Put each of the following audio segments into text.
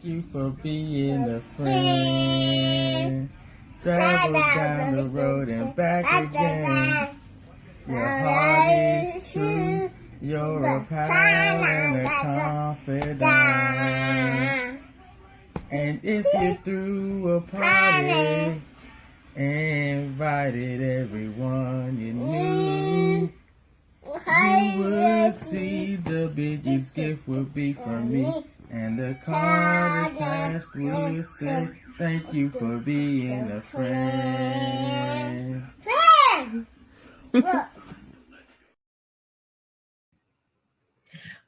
you for being a friend. Travel down the road and back again. Your heart is true. You're a pal and a confidant. And if you threw a party and invited everyone you knew, you would see the biggest gift would be from me. And the card attached would say, thank you for being a friend.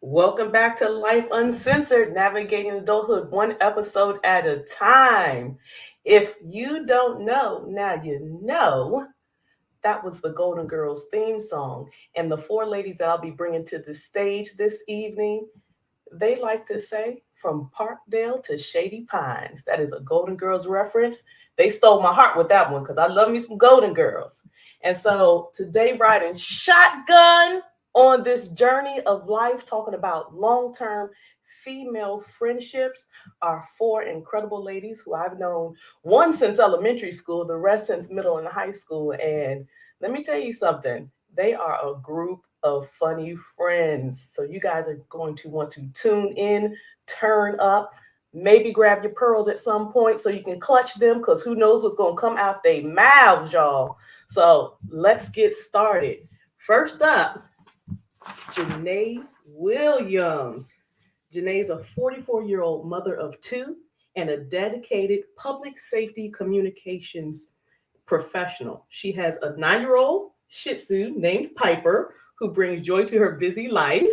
Welcome back to Life Uncensored, navigating adulthood one episode at a time. If you don't know, now you know. That was the Golden Girls theme song. And the four ladies that I'll be bringing to the stage this evening, they like to say, from Parkdale to Shady Pines. That is a Golden Girls reference. They stole my heart with that one because I love me some Golden Girls. And so today, riding shotgun on this journey of life, talking about long-term female friendships, are four incredible ladies who I've known, one since elementary school, the rest since middle and high school. And let me tell you something, they are a group of funny friends. So you guys are going to want to tune in, turn up, maybe grab your pearls at some point so you can clutch them, because who knows what's going to come out their mouths, y'all. So let's get started. First up, Janae Williams. Janae's a 44-year-old mother of two and a dedicated public safety communications professional. She has a 9-year-old Shih Tzu named Piper, who brings joy to her busy life.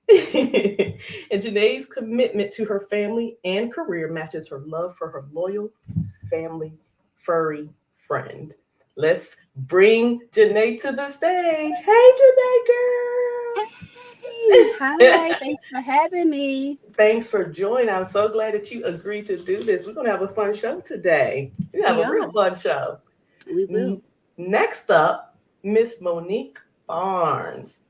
And Janae's commitment to her family and career matches her love for her loyal family furry friend. Let's bring Janae to the stage. Hey, Janae girl. Hey, hi, thanks for having me. Thanks for joining. I'm so glad that you agreed to do this. We're going to have a fun show today. We have a real fun show. We will. Next up, Miss Monique Barnes.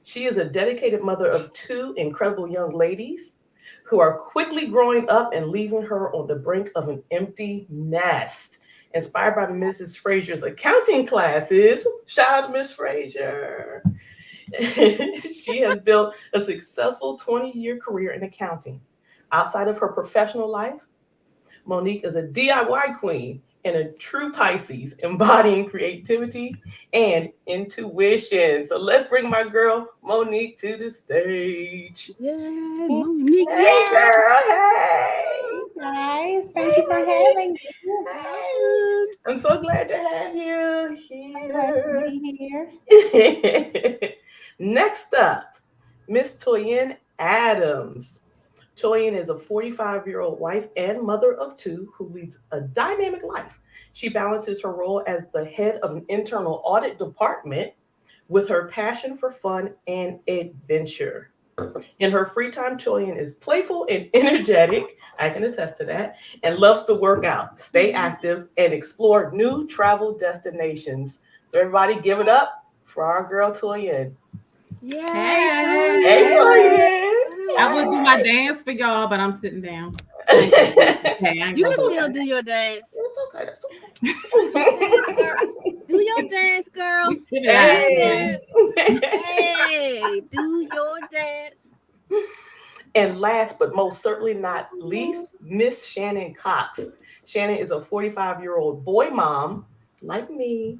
She is a dedicated mother of two incredible young ladies who are quickly growing up and leaving her on the brink of an empty nest. Inspired by Mrs. Frazier's accounting classes, shout out to Miss Frazier. She has built a successful 20-year career in accounting. Outside of her professional life, Monique is a DIY queen and a true Pisces, embodying creativity and intuition. So let's bring my girl Monique to the stage. Yeah, Monique. Hey, girl. Hey. Guys, thank you for having me. Hey. I'm so glad to have you here. I'm glad to be here. Next up, Miss Toyin Adams. Toyin is a 45-year-old wife and mother of two who leads a dynamic life. She balances her role as the head of an internal audit department with her passion for fun and adventure. In her free time, Toyin is playful and energetic, I can attest to that, and loves to work out, stay active, and explore new travel destinations. So everybody give it up for our girl Toyin. Yeah. Hey, Toyin. I would do my dance for y'all, but I'm sitting down. You can still do your dance. It's okay. That's okay. Do your dance, girl. Hey. Hey, do your dance. And last but most certainly not least, Miss Shannon Cox. Shannon is a 45-year-old boy mom, like me,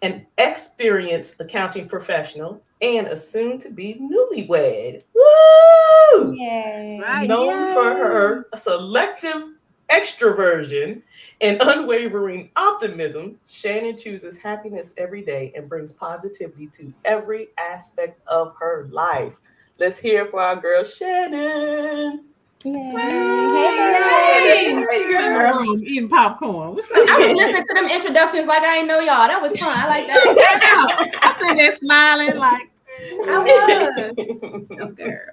an experienced accounting professional, and a soon-to-be newlywed. Woo! Yay. Right. Known for her selective extroversion and unwavering optimism, Shannon chooses happiness every day and brings positivity to every aspect of her life. Let's hear it for our girl Shannon. Yay. Hey, girl. I'm eating popcorn. What's I was up? listening to them introductions like I ain't know y'all. That was fun. I like that. I sitting there smiling like, I was. oh, girl.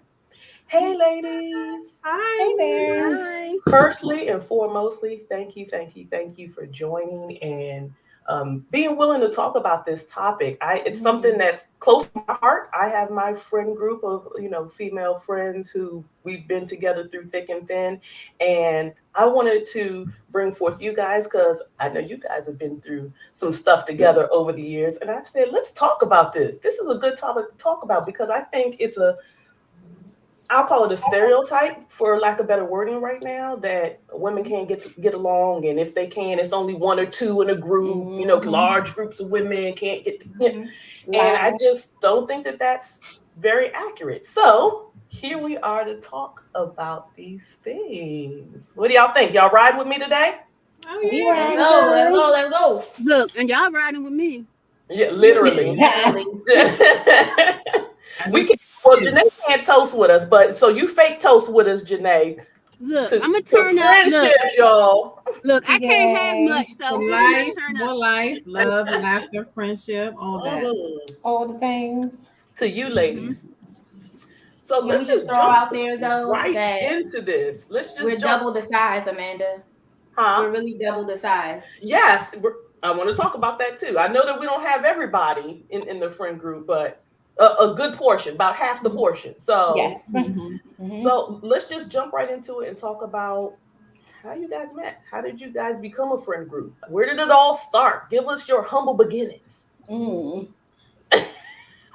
Hey, ladies. Hi. Hey there. Hi. Firstly and foremostly, thank you for joining and being willing to talk about this topic. It's something that's close to my heart. I have my friend group of, female friends who we've been together through thick and thin. And I wanted to bring forth you guys because I know you guys have been through some stuff together over the years. And I said, let's talk about this. This is a good topic to talk about because I think I'll call it a stereotype, for lack of better wording right now, that women can't get along, and if they can, it's only one or two in a group. Large groups of women can't get. And I just don't think that that's very accurate. So here we are to talk about these things. What do y'all think? Y'all ride with me today? Oh Let's yeah. go, let's go, let's go. Look, and y'all riding with me. Yeah, literally. Literally. We can. Well, Janae can't toast with us, but so you fake toast with us, Janae. Look, To, I'm gonna to turn up. friendships, y'all. Look, I can't have much, so For we're life, gonna turn more up. life, love, laughter, friendship, all that. Mhm. All the things. To you, ladies. So Can we let's just just throw jump out there though right that into this. Let's just we're jump. double the size, Amanda. Huh? We're really double the size. Yes, I want to talk about that too. I know that we don't have everybody in the friend group, but a good portion, about half the portion. So Yes. So let's just jump right into it and talk about how you guys met. How did you guys become a friend group? Where did it all start? Give us your humble beginnings.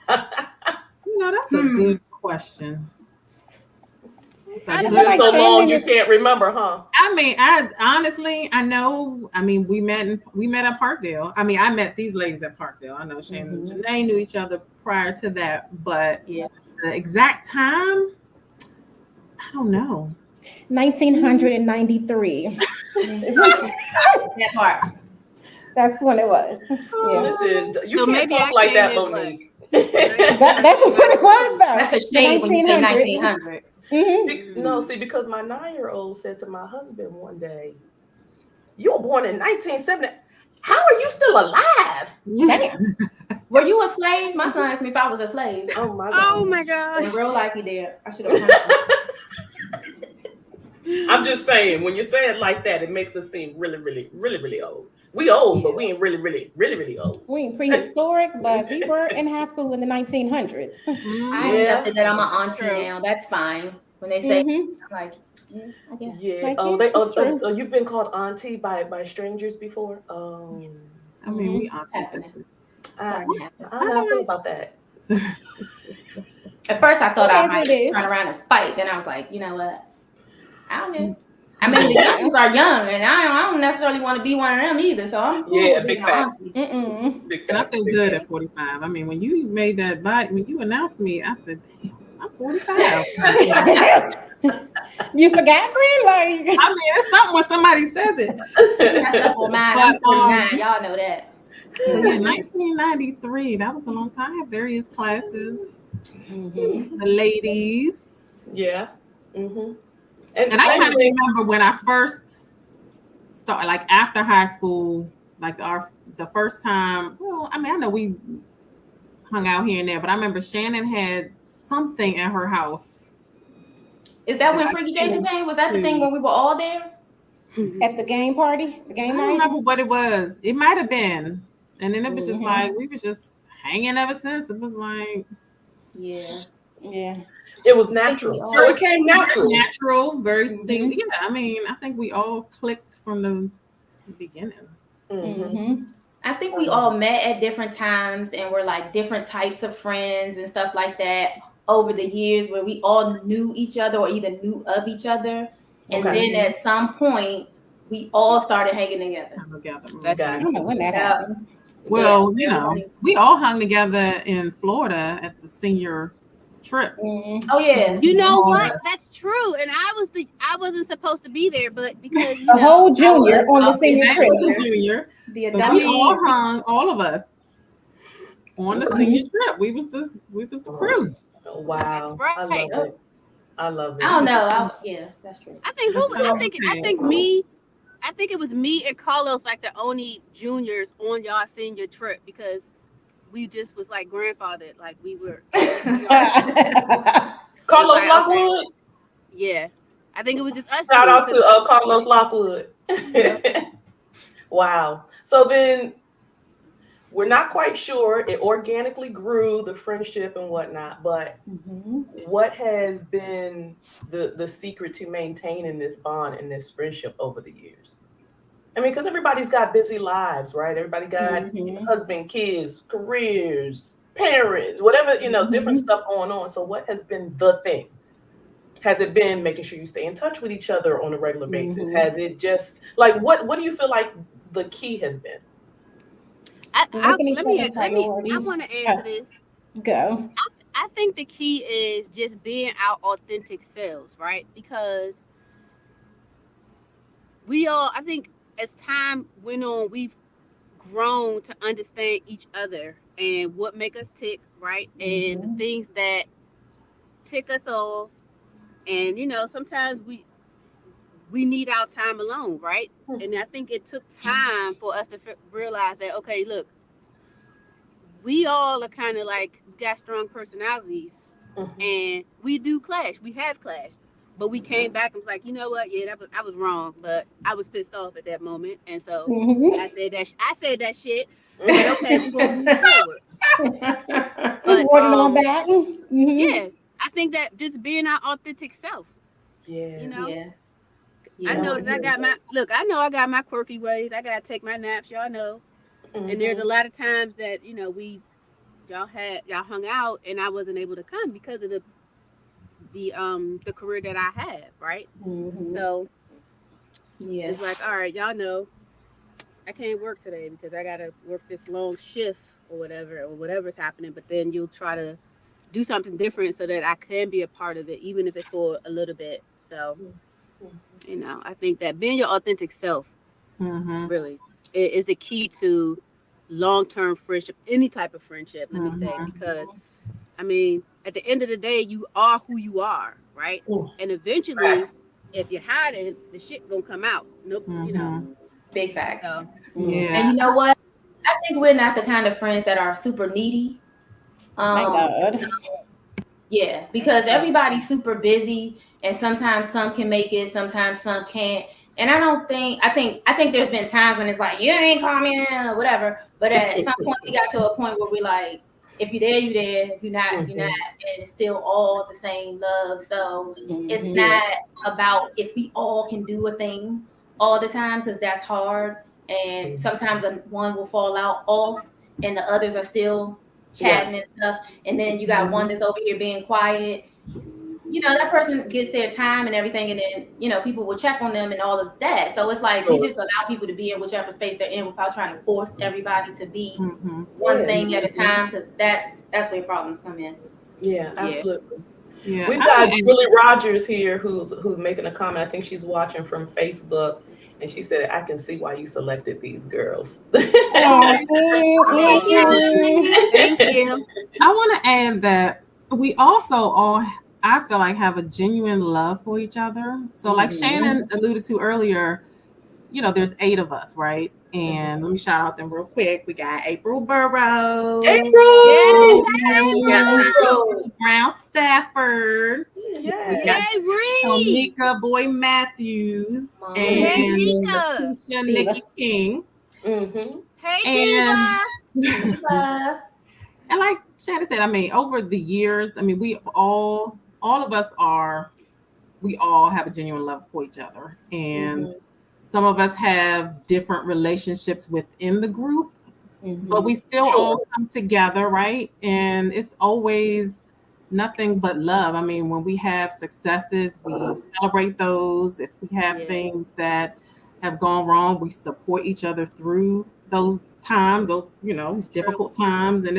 That's a good question. It's been so long you can't remember, huh? I honestly, I know. We met at Parkdale. I met these ladies at Parkdale. I know Shannon and Janae knew each other prior to that, but the exact time, I don't know. 1993. That part. That's when it was. Yeah. Listen, you So can't maybe talk I like came that, in, Monique. That's what it was, though. That's a shame when you say 1900. No, see, because my 9-year-old said to my husband one day, "You were born in 1970. How are you still alive?" Damn. Were you a slave? My son asked me if I was a slave. Oh my god! Oh my In gosh. real life, he did. I should have. I'm just saying, when you say it like that, it makes us seem really, really, really, really old. We old, but we ain't really, really, really, really old. We ain't prehistoric, but we were in high school in the 1900s. I accepted that I'm an auntie now. That's fine. When they say, I'm like, yeah, I guess. Yeah. Like, Oh, you've been called auntie by strangers before. We aunties. I don't know how I feel about that. At first, I thought I might It is. turn around and fight. Then I was like, you know what? I don't know. The youngins are young, and I don't necessarily want to be one of them either. So I'm cool with big being facts. an Big And I facts. feel good at 45. When you made that bite, when you announced me, I said, damn, I'm 45. You forgot, friend? Like, It's something when somebody says it. That's up on mine. I'm 49. Y'all know that. But yeah, 1993. That was a long time. I had various classes. The ladies. Yeah. And I kind of remember when I first started, like after high school, like the first time. Well, I know we hung out here and there, but I remember Shannon had something at her house. Is that when Freaky Jason came? Was that the thing when we were all there? at the game party, the game I night? don't remember what it was. It might have been. And then it was just like, we were just hanging ever since. It was like. Yeah. It was natural. So it came natural. Natural, very simple. Yeah, I think we all clicked from the beginning. I think we all met at different times and were like different types of friends and stuff like that over the years where we all knew each other or either knew of each other. And then at some point, we all started hanging together. I don't know when that happened. Well, we all hung together in Florida at the senior trip. Oh yeah. You know what? That's true. And I wasn't supposed to be there, but because the whole junior on the senior trip. Junior. The But we all hung, all of us, on the senior trip. We was the crew. Oh, wow. Right. I love it. I don't know. Yeah, that's true. I think it was me and Carlos, like the only juniors on y'all senior trip, because we just was like grandfathered, like we were. Carlos Lockwood. Yeah, I think it was just us. Shout out to Carlos Lockwood. Wow. So then, we're not quite sure. It organically grew, the friendship and whatnot, but what has been the secret to maintaining this bond and this friendship over the years? I mean, because everybody's got busy lives, right? Everybody got husband, kids, careers, parents, whatever, different stuff going on. So what has been the thing? Has it been making sure you stay in touch with each other on a regular basis? Has it just like what do you feel like the key has been? Let me. I want to answer this. Go. I think the key is just being our authentic selves, right? Because I think as time went on, we've grown to understand each other and what make us tick, right? And the things that tick us off. And sometimes we need our time alone, right? And I think it took time for us to realize that, okay, look, we all are kind of like, we got strong personalities, and we do clash. We have clashed, but we came back and was like, you know what? Yeah, I was wrong, but I was pissed off at that moment, and so I said that shit. But okay, we're gonna move forward. But on back. Yeah, I think that just being our authentic self. Yeah. I know that I know I got my quirky ways. I gotta take my naps, y'all know. And there's a lot of times that y'all hung out and I wasn't able to come because of the career that I have, right? So it's like, all right, y'all know I can't work today because I gotta work this long shift or whatever's happening. But then you'll try to do something different so that I can be a part of it, even if it's for a little bit. So I think that being your authentic self really is the key to long-term friendship, any type of friendship, let me say, because I mean, at the end of the day, you are who you are, right? And eventually, if you're hiding, the shit gonna come out. Nope, Big facts. So, and you know what? I think we're not the kind of friends that are super needy. My God. Yeah, because everybody's super busy, and sometimes some can make it, sometimes some can't. And I think there's been times when it's like, you ain't call me, whatever. But at some point, we got to a point where we're like, if you're there, you're there. If you're not, you're not. And it's still all the same love. So it's not about if we all can do a thing all the time, because that's hard. And sometimes one will fall off, and the others are still chatting and stuff. And then you got one that's over here being quiet. That person gets their time and everything, and then people will check on them and all of that. So it's like we just allow people to be in whichever space they're in without trying to force everybody to be one thing at a time, because that's where problems come in. Yeah, absolutely. Yeah. We've got Julie Rogers here who's making a comment. I think she's watching from Facebook, and she said, "I can see why you selected these girls." Thank you. I want to add that we also all, I feel like, have a genuine love for each other. So like Shannon alluded to earlier, there's 8 of us, right? And let me shout out them real quick. We got April Burrows. April! Brown Stafford. Yes. We got Tomika Boy Matthews. And Keisha Nikki King. Hey, Diva. And like Shannon said, I mean, over the years, I mean, we all of us we all have a genuine love for each other. And some of us have different relationships within the group, but we still all come together, right? And it's always nothing but love. I mean, when we have successes, we celebrate those. If we have things that have gone wrong, we support each other through those times, those difficult times. And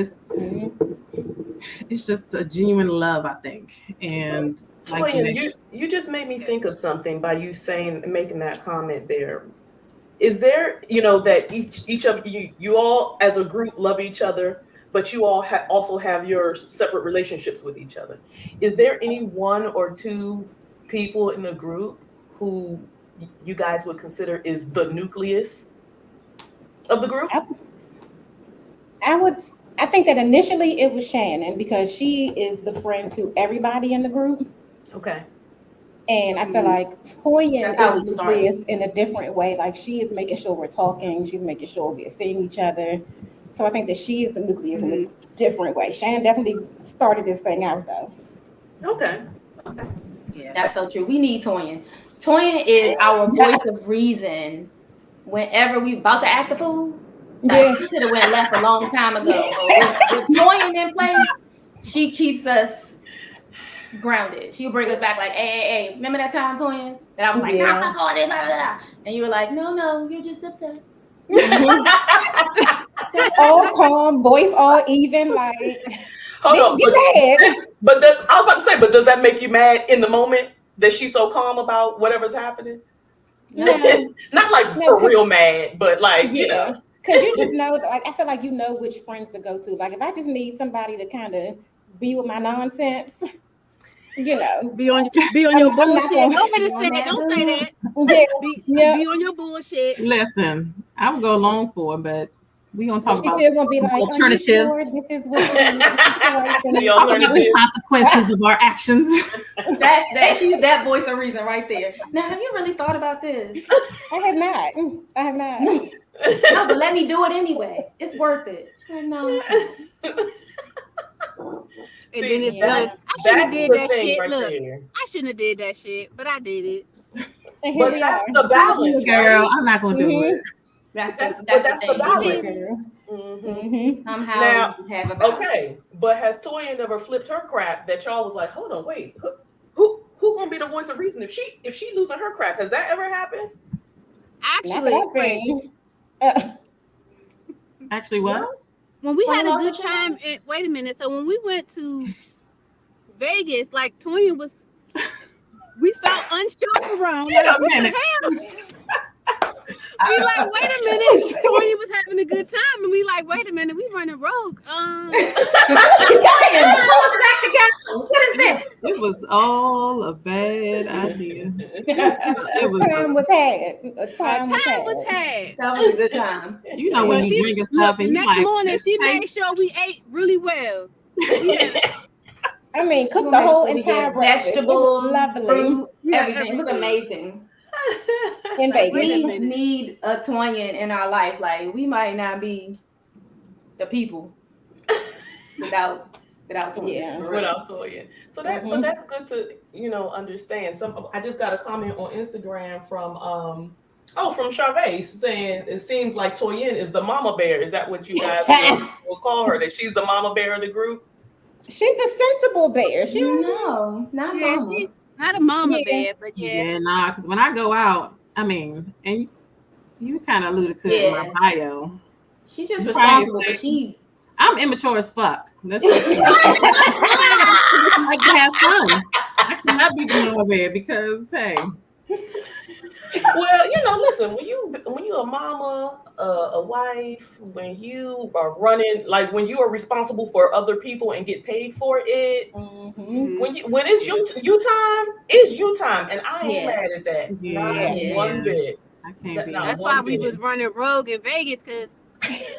it's just a genuine love, I think. And Toyin, you just made me think of something by you making that comment there. Is there, that each of you all as a group love each other, but you all also have your separate relationships with each other? Is there any one or two people in the group who you guys would consider is the nucleus of the group? I think that initially it was Shannon, because she is the friend to everybody in the group. Okay. And I feel like Toyin is nucleus in a different way. Like, she is making sure we're talking. She's making sure we're seeing each other. So I think that she is the nucleus in a different way. Shannon definitely started this thing out though. Okay. Yeah. That's so true. We need Toyin. Toyin is our voice of reason. Whenever we about to act the fool, Yeah. she could have went left a long time ago. But with Toyin in place, she keeps us grounded. She'll bring us back like, hey. Remember that time, Toyin? That I was like, nah, fuck all this, blah, blah, blah. And you were like, no, you're just upset. That's all calm, voice all even, like Hold bitch, on, get mad. but I was about to say, but does that make you mad in the moment that she's so calm about whatever's happening? No. Not like for real mad, but like, you know. Because you just know, like, I feel like you know which friends to go to. Like, if I just need somebody to kind of be with my nonsense, you know, Be on your I'm not bullshit. gonna- Go ahead and say that. Don't say that. Yeah. Be on your bullshit. Listen, I would go along for it, but we gonna talk She's about still gonna be like, alternatives. are you sure this is what this is the right thing? The Talk about the alternative. consequences of our actions. That's she's that voice of reason right there. Now, have you really thought about this? I have not. No, but let me do it anyway. It's worth it. No. And then it's See, done. I shouldn't have did the that thing shit. right Look, there. I shouldn't have did that shit, but I did it. And here But we that's are. the balance, Girl, right? I'm not gonna do it. That's the thing. balance. Somehow Now, we have a balance. okay, but has Toya ever flipped her crap that y'all was like, hold on, wait, who gonna be the voice of reason if she losing her crap? Has that ever happened? Actually, Actually, what? No? when we had a good time, wait a minute. So when we went to Vegas, like Toya was, we felt unsure around. Like, what the hell? We like, wait a minute. Toya was having a good time, and we like, wait a minute, we running rogue. What is this? It was all a bad idea. It was time was had. A time was had. That was a good time. You know when you drinking stuff and the you next like, morning she made sure we ate really well. I mean, cooked the whole entire breakfast. Vegetables, lovely, fruit, everything. It was amazing. In Vegas. We need a Toyin in our life. Like, we might not be the people without Toyin. Without Toya. So that, but that's good to understand. I just got a comment on Instagram from Charvais saying it seems like Toyin is the mama bear. Is that what you guys will call her? That she's the mama bear of the group? She's the sensible bear. She No, not mama. She's not a mama bear, but yeah, nah. Because when I go out, I mean, and you kind of alluded to it in my bio. She's just responsible, but I'm immature as fuck. That's just I like to have fun. I cannot be the mama bear because hey. Well, listen, when you a mama, a wife, when you are running, like when you are responsible for other people and get paid for it, when it's you time, it's you time, and I ain't mad at that. Not one bit. I can't be. That's why we was running rogue in Vegas, because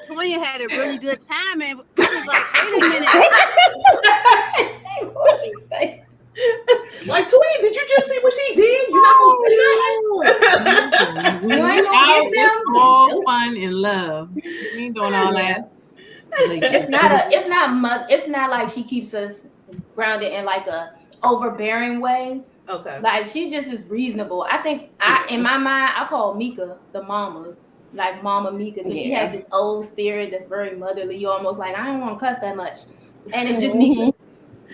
Toya had a really good time, and I was like, wait a minute. What you say? Like, Toya, did you just see what she did? You're not gonna say that. It's all fun and love. We ain't doing all that. It's not like she keeps us grounded in like a overbearing way. Okay. Like, she just is reasonable. I think in my mind, I call Mika the mama. Like Mama Mika, because she has this old spirit that's very motherly. You almost like, I don't want to cuss that much. And it's just Mika.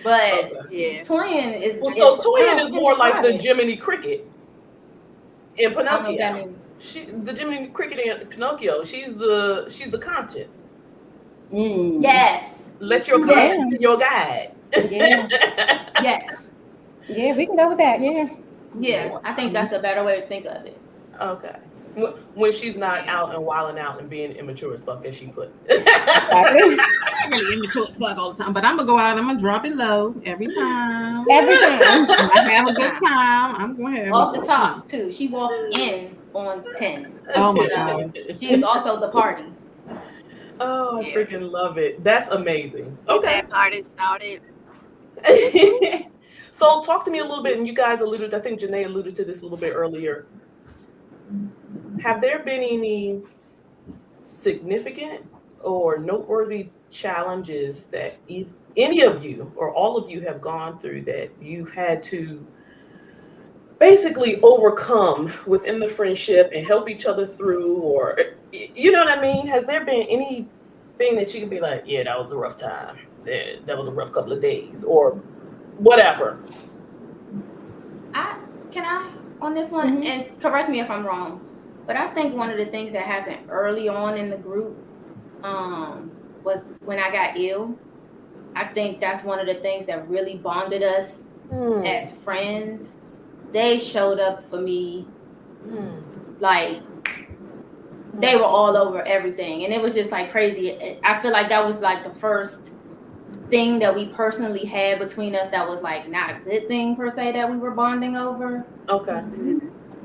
But Toyin is Toyin is more like the Jiminy Cricket in Pinocchio. The Jiminy Cricket in Pinocchio. She's the conscience. Yes. Let your conscience be your guide. Yeah. Yes. Yeah, we can go with that. Yeah, I think that's a better way to think of it. Okay. When she's not out and wilding out and being immature as fuck, as she put. I'm really immature as fuck all the time, but I'm gonna go out. I'm gonna drop it low every time. Every time. I have a good time. I'm gonna have off the top too. She walked in on 10. Oh my god. She is also the party. Oh, I freaking love it. That's amazing. Okay. That party started. So talk to me a little bit, and you guys alluded, I think Janae alluded to this a little bit earlier. Have there been any significant or noteworthy challenges that any of you or all of you have gone through that you've had to basically overcome within the friendship and help each other through, or you know what I mean? Has there been anything that you can be like, yeah, that was a rough time, that was a rough couple of days, or whatever? I on this one, and correct me if I'm wrong, but I think one of the things that happened early on in the group was when I got ill. I think that's one of the things that really bonded us as friends. They showed up for me like they were all over everything, and it was just like crazy. I feel like that was like the first thing that we personally had between us that was like not a good thing per se that we were bonding over. Okay.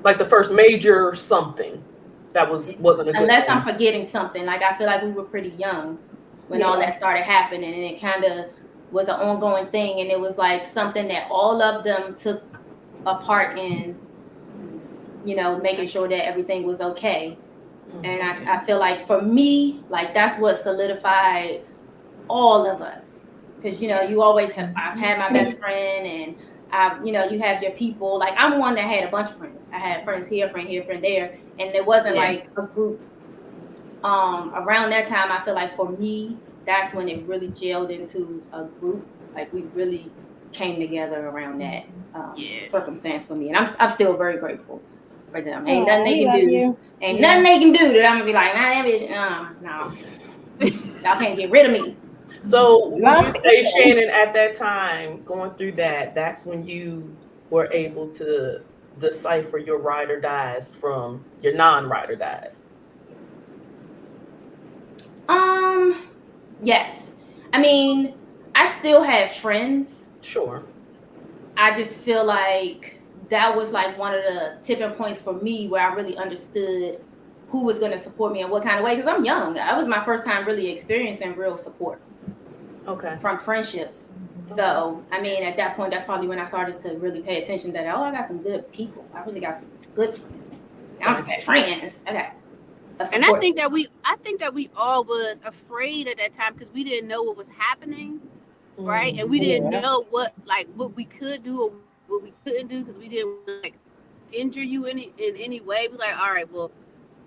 Like the first major something that wasn't a good Unless thing. I'm forgetting something. Like I feel like we were pretty young when all that started happening, and it kind of was an ongoing thing, and it was like something that all of them took a part in, you know, making sure that everything was okay. And I feel like for me, like that's what solidified all of us. Because, you know, you always have, I've had my best friend, and you know, you have your people. Like I'm one that had a bunch of friends. I had friends here, friend there. And it wasn't like a group. Around that time, I feel like for me, that's when it really gelled into a group. Like we really came together around that circumstance for me. And I'm still very grateful for them. Ain't nothing they can do. Ain't nothing they can do that I'm gonna be like, no. Y'all can't get rid of me. So would you say, Shannon, at that time, going through that's when you were able to decipher your ride or dies from your non-ride or dies? Yes. I mean, I still have friends. Sure. I just feel like that was like one of the tipping points for me where I really understood who was going to support me in what kind of way. Because I'm young. That was my first time really experiencing real support. Okay. From friendships. So, I mean, at that point, that's probably when I started to really pay attention that, I got some good people. I really got some good friends. I don't just have friends. I got and I think that we all was afraid at that time because we didn't know what was happening, right? And we didn't know what we could do or what we couldn't do because we didn't like injure you in any way. We like, all right, well,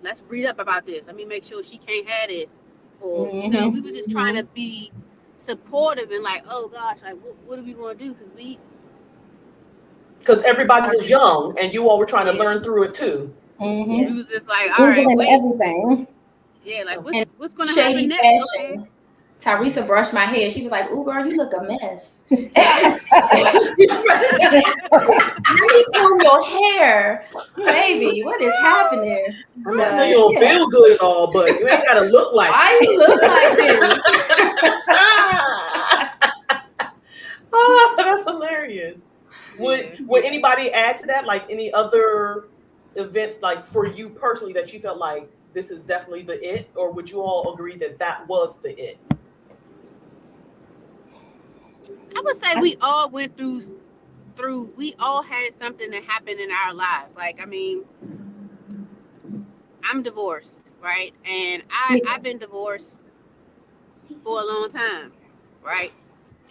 let's read up about this. Let me make sure she can't have this, or you know, we was just trying to be supportive and like, oh gosh, like what are we going to do? Because everybody was young and you all were trying to learn through it too. We was just like, all right, wait. Everything. Yeah, like what's going to Shady happen next? fashion. Okay. Teresa brushed my hair. She was like, "Ooh, girl, you look a mess." Let me comb your hair, baby. What is happening? I mean, I know you don't feel good and all, but you ain't gotta look like. Why you look like this? Oh, that's hilarious. Would anybody add to that? Like any other events, like for you personally, that you felt like this is definitely the it, or would you all agree that was the it? I would say we all went through. We all had something that happened in our lives. Like, I mean, I'm divorced, right? And I've been divorced for a long time, right?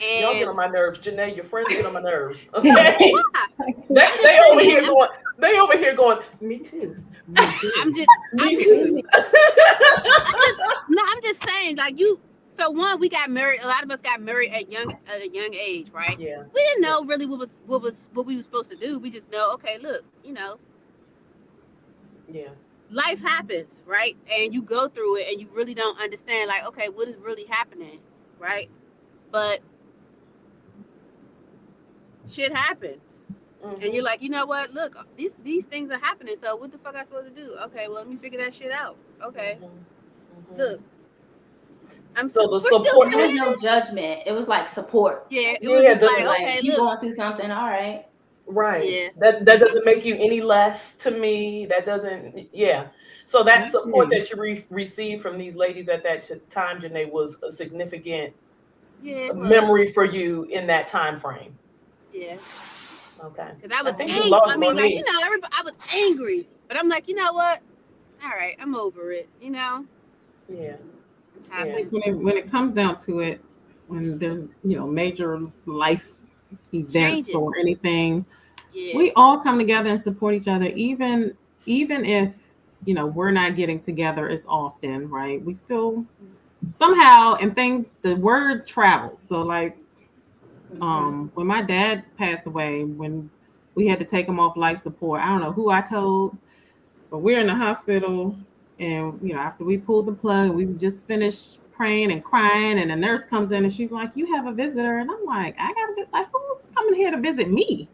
And y'all get on my nerves, Janae. Your friends get on my nerves. Okay, they over here going. They over here going. Me too. Me too. I'm just saying, like you. So one, we got married. A lot of us got married at a young age, right? Yeah. We didn't know really what we were supposed to do. We just know, okay, look, you know. Yeah. Life happens, right? And you go through it, and you really don't understand, like, okay, what is really happening, right? But shit happens, and you're like, you know what? Look, these things are happening. So what the fuck am I supposed to do? Okay, well, let me figure that shit out. Okay, look. So the support. There was no judgment. It was like support. Yeah, it was just like, okay, you going through something, all right. Right. Yeah. That doesn't make you any less to me. That doesn't. Yeah. So that support that you received from these ladies at that time, Janae, was a significant memory for you in that time frame. Yeah. Okay. Because I was angry. I mean, like, you know, I was angry, but I'm like, you know what? All right, I'm over it. You know. Yeah. When it comes down to it, when there's major life events Changes. or anything, Yeah. we all come together and support each other, even if we're not getting together as often, right? We still somehow, and things, the word travels. So like when my dad passed away, when we had to take him off life support, I don't know who I told, but we're in the hospital, and after we pulled the plug, we just finished praying and crying, and the nurse comes in and she's like, "You have a visitor," and I'm like, "I got a like, who's coming here to visit me?"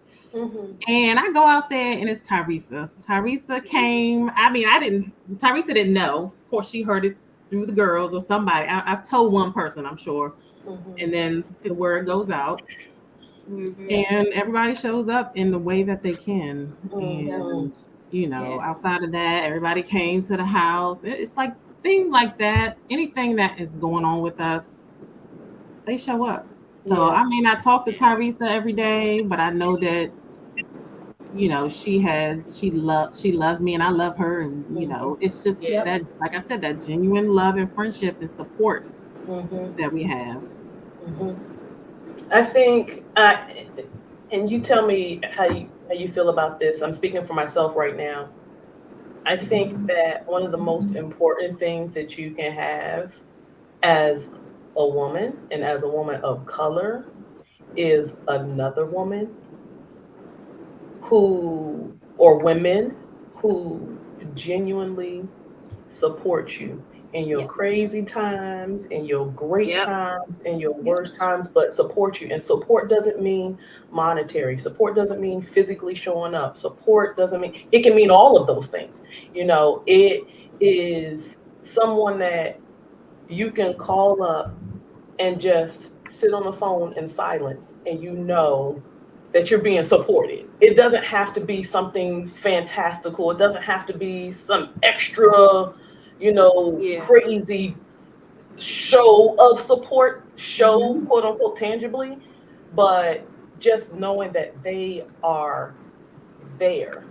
And I go out there, and it's Teresa. Teresa came. I mean, Teresa didn't know. Of course, she heard it through the girls or somebody. I told one person, I'm sure, and then the word goes out. And everybody shows up in the way that they can. And outside of that, everybody came to the house. It's like things like that. Anything that is going on with us, they show up. So I may not talk to Teresa every day, but I know that she loves me, and I love her, and it's just that, like I said, that genuine love and friendship and support that we have. I think, and you tell me how you feel about this. I'm speaking for myself right now. I think that one of the most important things that you can have as a woman, and as a woman of color, is another woman or women who genuinely support you in your crazy times, in your great times, in your worst times, but support you. And support doesn't mean monetary. Support doesn't mean physically showing up. Support doesn't mean, it can mean all of those things. It is someone that you can call up and just sit on the phone in silence, and that you're being supported. It doesn't have to be something fantastical. It doesn't have to be some extra, crazy show of support, quote unquote, tangibly, but just knowing that they are there,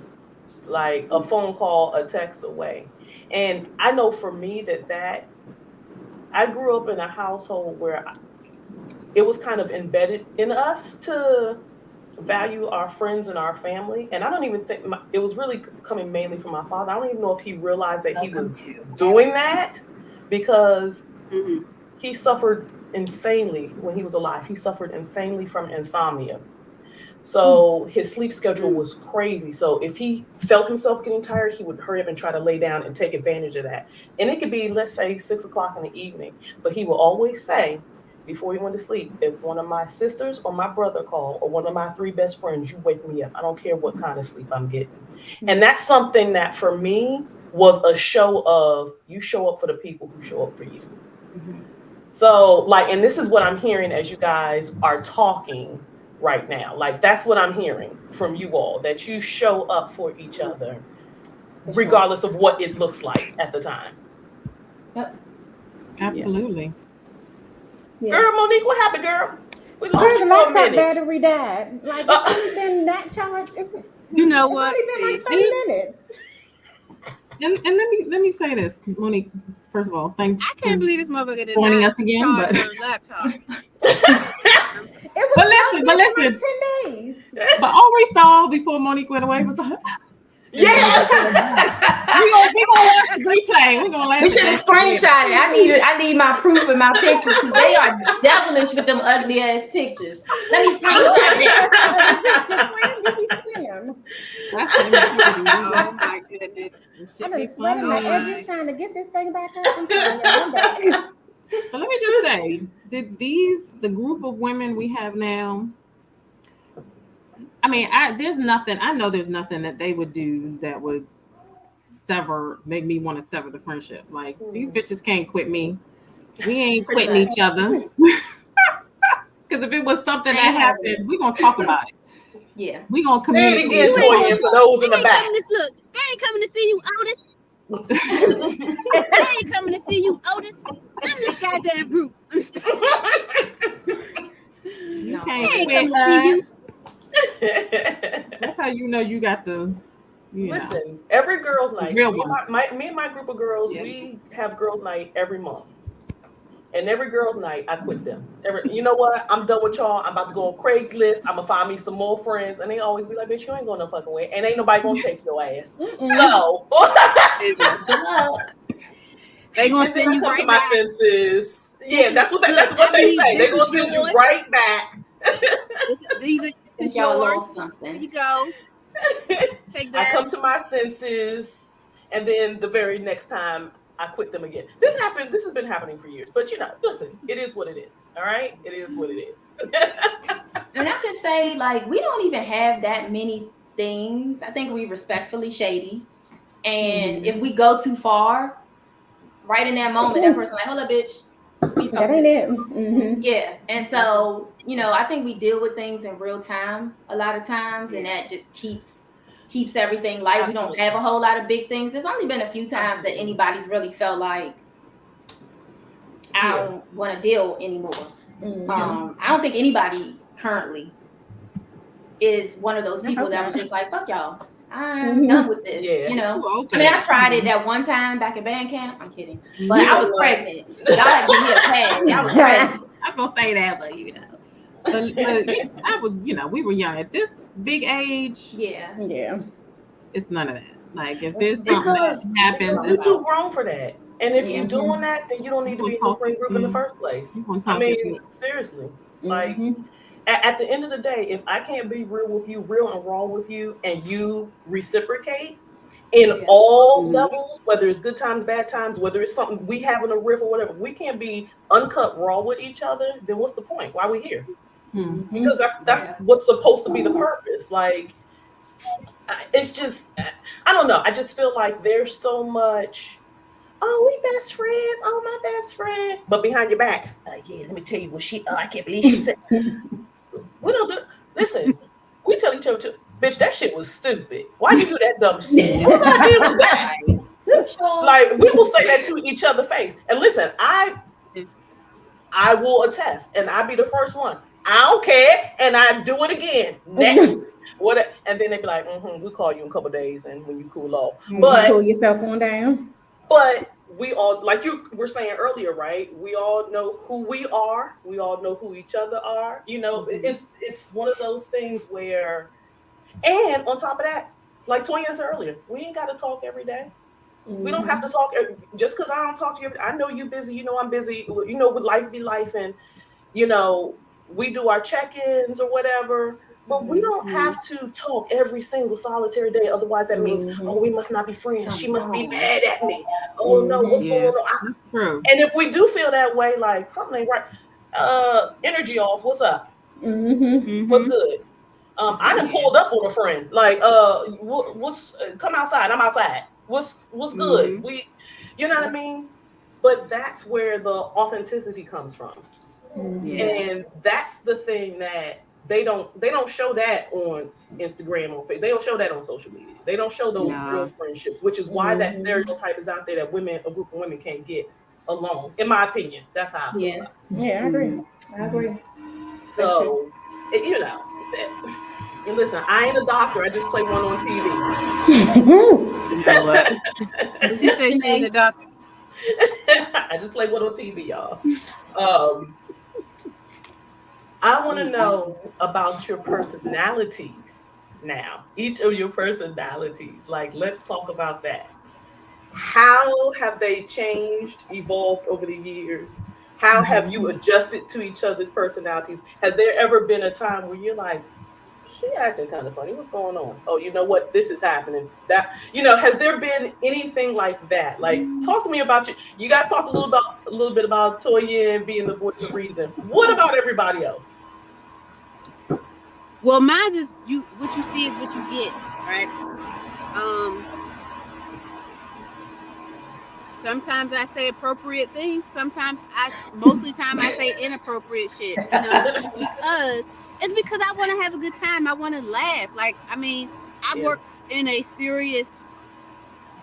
like a phone call, a text away. And I know for me that I grew up in a household where it was kind of embedded in us to value our friends and our family. And I don't even think it was really coming mainly from my father. I don't even know if he realized that he was doing that, because he suffered insanely when he was alive. He suffered insanely from insomnia. So his sleep schedule was crazy. So if he felt himself getting tired, he would hurry up and try to lay down and take advantage of that. And it could be, let's say, 6:00 in the evening. But he will always say, before he went to sleep, if one of my sisters or my brother call, or one of my 3 best friends, you wake me up. I don't care what kind of sleep I'm getting. And that's something that for me was a show of, you show up for the people who show up for you. So and this is what I'm hearing as you guys are talking right now. Like, that's what I'm hearing from you all, that you show up for each other, regardless of what it looks like at the time. Yep. Absolutely. Yeah. Girl, Monique, what happened, girl? We lost Girl, you the for a laptop minute. battery died. Like, it's only been that charged. It's what? only been like 30 minutes. And let me say this, Monique. First of all, thanks. I can't believe this motherfucker did joining not us again. charge her laptop. It was but listen, like 10 days. But all we saw before Monique went away was yeah. we gonna watch the replay. We're gonna We should have screenshot it. I need my proof and my pictures, because they are devilish with them ugly ass pictures. Let me screenshot them. Oh my goodness. I've been sweating my edges trying to get this thing back up. I'm back. But let me just say, the group of women we have now, I mean, there's nothing that they would do that would make me want to sever the friendship. Like, these bitches can't quit me. We ain't quitting each other. Because if it was something that happened, we're going to talk about it. Yeah. We're going to communicate. Say it again, Toya, for those in the back. Look, they ain't coming to see you, Otis. They ain't coming to see you, Otis. I'm this goddamn group. You can't quit us. That's how you know you got the. Listen, every girls' night. Me and my group of girls, we have girls' night every month. And every girls' night, I quit them. You know what? I'm done with y'all. I'm about to go on Craigslist. I'm gonna find me some more friends, and they always be like, "Bitch, you ain't going no fucking way, and ain't nobody gonna take your ass." So, they gonna and then send I you come right to my back. senses. Yeah, that's what they say. They gonna send you right back. These are y'all yours. lost something. Here you go. Take I that. come to my senses, and then the very next time I quit them again. This happened. This has been happening for years. But listen, it is what it is. All right, it is what it is. And I could say, like, we don't even have that many things. I think we respectfully shady. And if we go too far, right in that moment, that person like, hold up, bitch. That ain't it. Yeah. And so, I think we deal with things in real time a lot of times, and that just keeps everything light. Absolutely. We don't have a whole lot of big things. There's only been a few times that anybody's really felt like I don't want to deal anymore. I don't think anybody currently is one of those people that was just like, fuck y'all. I'm done with this. Yeah. I mean, I tried it that one time back in band camp. I'm kidding. But I was pregnant. Y'all had to give me a pass. Y'all was pregnant. I was gonna say that, but I was, we were young at this big age. Yeah. It's none of that. Like if there's something that happens, you're too grown for that. And if you're doing that, then you don't need to be in the friend group in the first place. I mean, seriously. Like at the end of the day, if I can't be real with you, real and raw with you, and you reciprocate in all levels, whether it's good times, bad times, whether it's something we having a riff or whatever, if we can't be uncut raw with each other, then what's the point? Why are we here? Because that's what's supposed to be the purpose. Like, it's just, I don't know. I just feel like there's so much, oh, we best friends. Oh, my best friend. But behind your back, yeah, let me tell you what I can't believe she said. We don't do, listen, we tell each other, bitch, that shit was stupid. Why you do that dumb shit? Whose idea was that? Like, we will say that to each other's face. And listen, I will attest, and I'll be the first one. I don't care, and I do it again. Next. What? And then they be like, we'll call you in a couple of days, and when you cool off. But cool yourself on down. But we all, like you were saying earlier, right? We all know who we are. We all know who each other are. It's one of those things where, and on top of that, like Toya said earlier, we ain't got to talk every day. We don't have to talk just because I don't talk to you. I know you busy. I'm busy. With life be life, and we do our check-ins or whatever. But we don't have to talk every single solitary day. Otherwise, that means, oh, we must not be friends. She must be mad at me. Oh no, what's going on? True. And if we do feel that way, like something ain't right. Energy off. What's up? What's good? I done pulled up on a friend. Like, what's come outside? I'm outside. What's good? We, you know what I mean? But that's where the authenticity comes from, and that's the thing that they don't show that on Instagram, on Facebook. They don't show that on social media. They don't show those real friendships, which is why that stereotype is out there that a group of women can't get along. In my opinion, that's how I feel. Yeah, I agree. So, and listen, I ain't a doctor. I just play one on TV. She said she ain't a doctor. I just play one on TV, y'all. I want to know about your personalities now. Each of your personalities. Like, let's talk about that. How have they changed, evolved over the years? How have you adjusted to each other's personalities? Has there ever been a time where you're like, she acting kind of funny. What's going on? Oh, you know what? This is happening. That, has there been anything like that? Like, talk to me about you. You guys talked a little bit about Toya and being the voice of reason. What about everybody else? Well, mine is what you see is what you get, right? Sometimes I say appropriate things. Sometimes most of the time I say inappropriate shit. It's because I want to have a good time. I want to laugh. Like, I mean, I work in a serious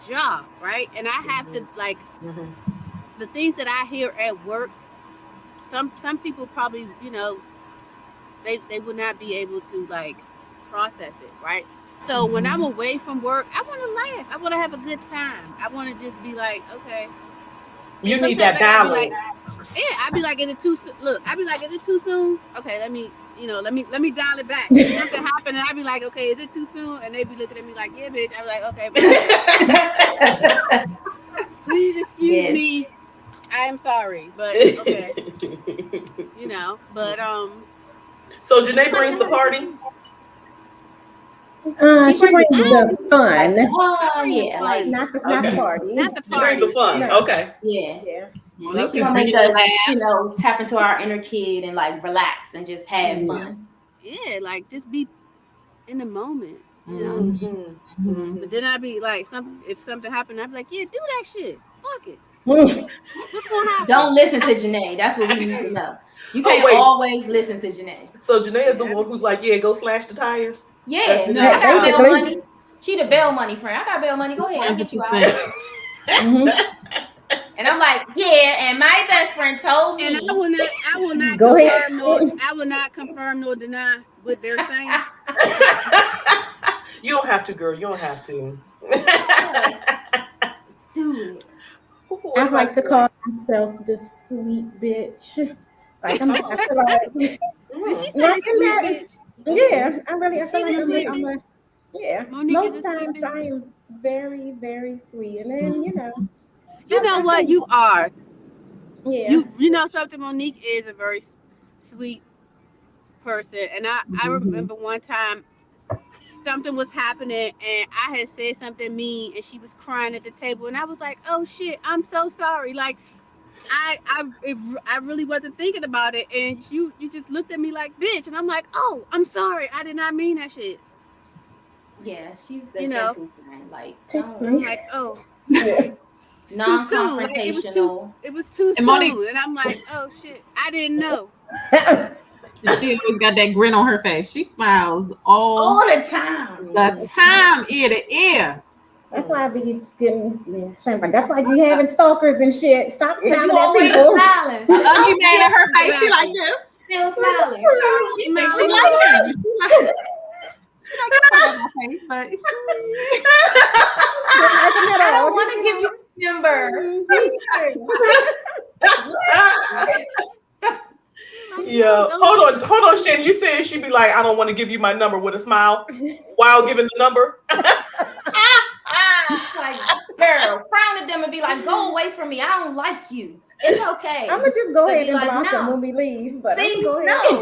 job, right? And I have to, like, the things that I hear at work, some people probably, they would not be able to, like, process it, right? So when I'm away from work, I want to laugh. I want to have a good time. I want to just be like, okay. You need that balance. Yeah, I'd be like, is it too soon? Look, I'd be like, is it too soon? Okay, let me, let me dial it back. If something happened, and I'd be like, okay, is it too soon? And they'd be looking at me like, yeah, bitch. I'd be like, okay, please excuse Yes. me. I am sorry, but okay, but So Janae brings the party. She brings the fun, I Oh bring the yeah, like fun, not the Okay. party. not the You bring the party. fun. No. Okay. yeah. Yeah. Monique She Okay. is gonna make bringing the us, laughs. tap into our inner kid and like relax and just have fun. Yeah, like just be in the moment, Mm-hmm. Mhm. But Mm-hmm. then I'd be like, if something happened, I'd be like, yeah, do that shit. Fuck it. Mm. What's gonna Don't happen? listen to Janae. That's what we need to know. You Oh can't wait. always listen to Janae. So Janae is the Yeah. one who's like, yeah, go slash the tires. That's Yeah, I Janae. No. got bail Basically. money. She the bail money friend. I got bail money. Go ahead, I'll get you out. 100%. Mhm. And I'm like, yeah. And my best friend told And me. I will not Go ahead. confirm nor deny what they're saying. You don't have to, girl. You don't have to. Do it. What I about like to you? call myself the sweet bitch. Like I Oh. feel like Did she Mm. say right the in sweet that. bitch? Yeah, I feel She's like a sweet I'm bitch. a yeah. Monique is Most a sweet times bitch. I am very, very sweet. And then, You know I what? think You are. yeah. You know something. Monique is a very sweet person, and I Mhm. remember one time something was happening and I had said something mean and she was crying at the table and I was like, "Oh shit, I'm so sorry." Like I really wasn't thinking about it and you just looked at me like, "Bitch." And I'm like, "Oh, I'm sorry. I did not mean that shit." Yeah, she's the You know. gentle friend. Like, Text don't I'm me. like, "Oh, Yeah. it's too soon." Like non-confrontational. it was too And Monique, soon and I'm like, "Oh shit, I didn't know." she always got that grin on her face. She smiles all All the time. the time, ear to ear. That's why I be getting ashamed. Like that's why you having stalkers and shit. Stop Because you smiling at always people. smiling. The ugly man Still, in her face, she like Exactly. this. still smiling. You think she Smiling like away. him? She like get out of my face, but Don't like them at I all. don't want to give you a number. Like, no, Yeah. don't do Hold on, Shannon. You said she'd be like, I don't want to give you my number with a smile while giving the number. Like, girl, frown at them and be like, go away from me. I don't like you. It's okay. I'm gonna just go So ahead be and like, block them no. when we leave. But I'm See, gonna go ahead. no.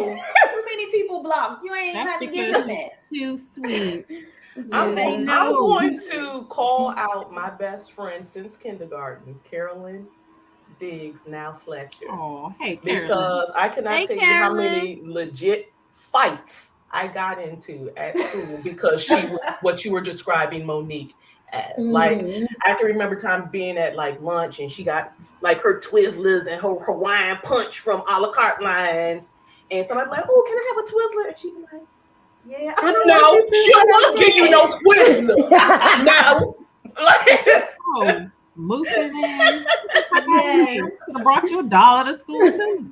Too many people blocked. You ain't that's got to give because them she's that. too sweet. I'm Say going, Yeah. I'm no. going to call out my best friend since kindergarten, Carolyn Diggs, now Fletcher, Oh, hey Carolyn. because I cannot Hey, tell you how Carolyn. many legit fights I got into at school because she was what you were describing Monique as. Like, Mhm. I can remember times being at like lunch and she got like her Twizzlers and her Hawaiian punch from a la carte line. And somebody be like, oh, can I have a Twizzler? And she'd be like, yeah. I'm I like, don't want no, you to, she but won't give you no Twizzler. No. Like, Oh, mooching ass. Yes. Could have brought you $1 to school too.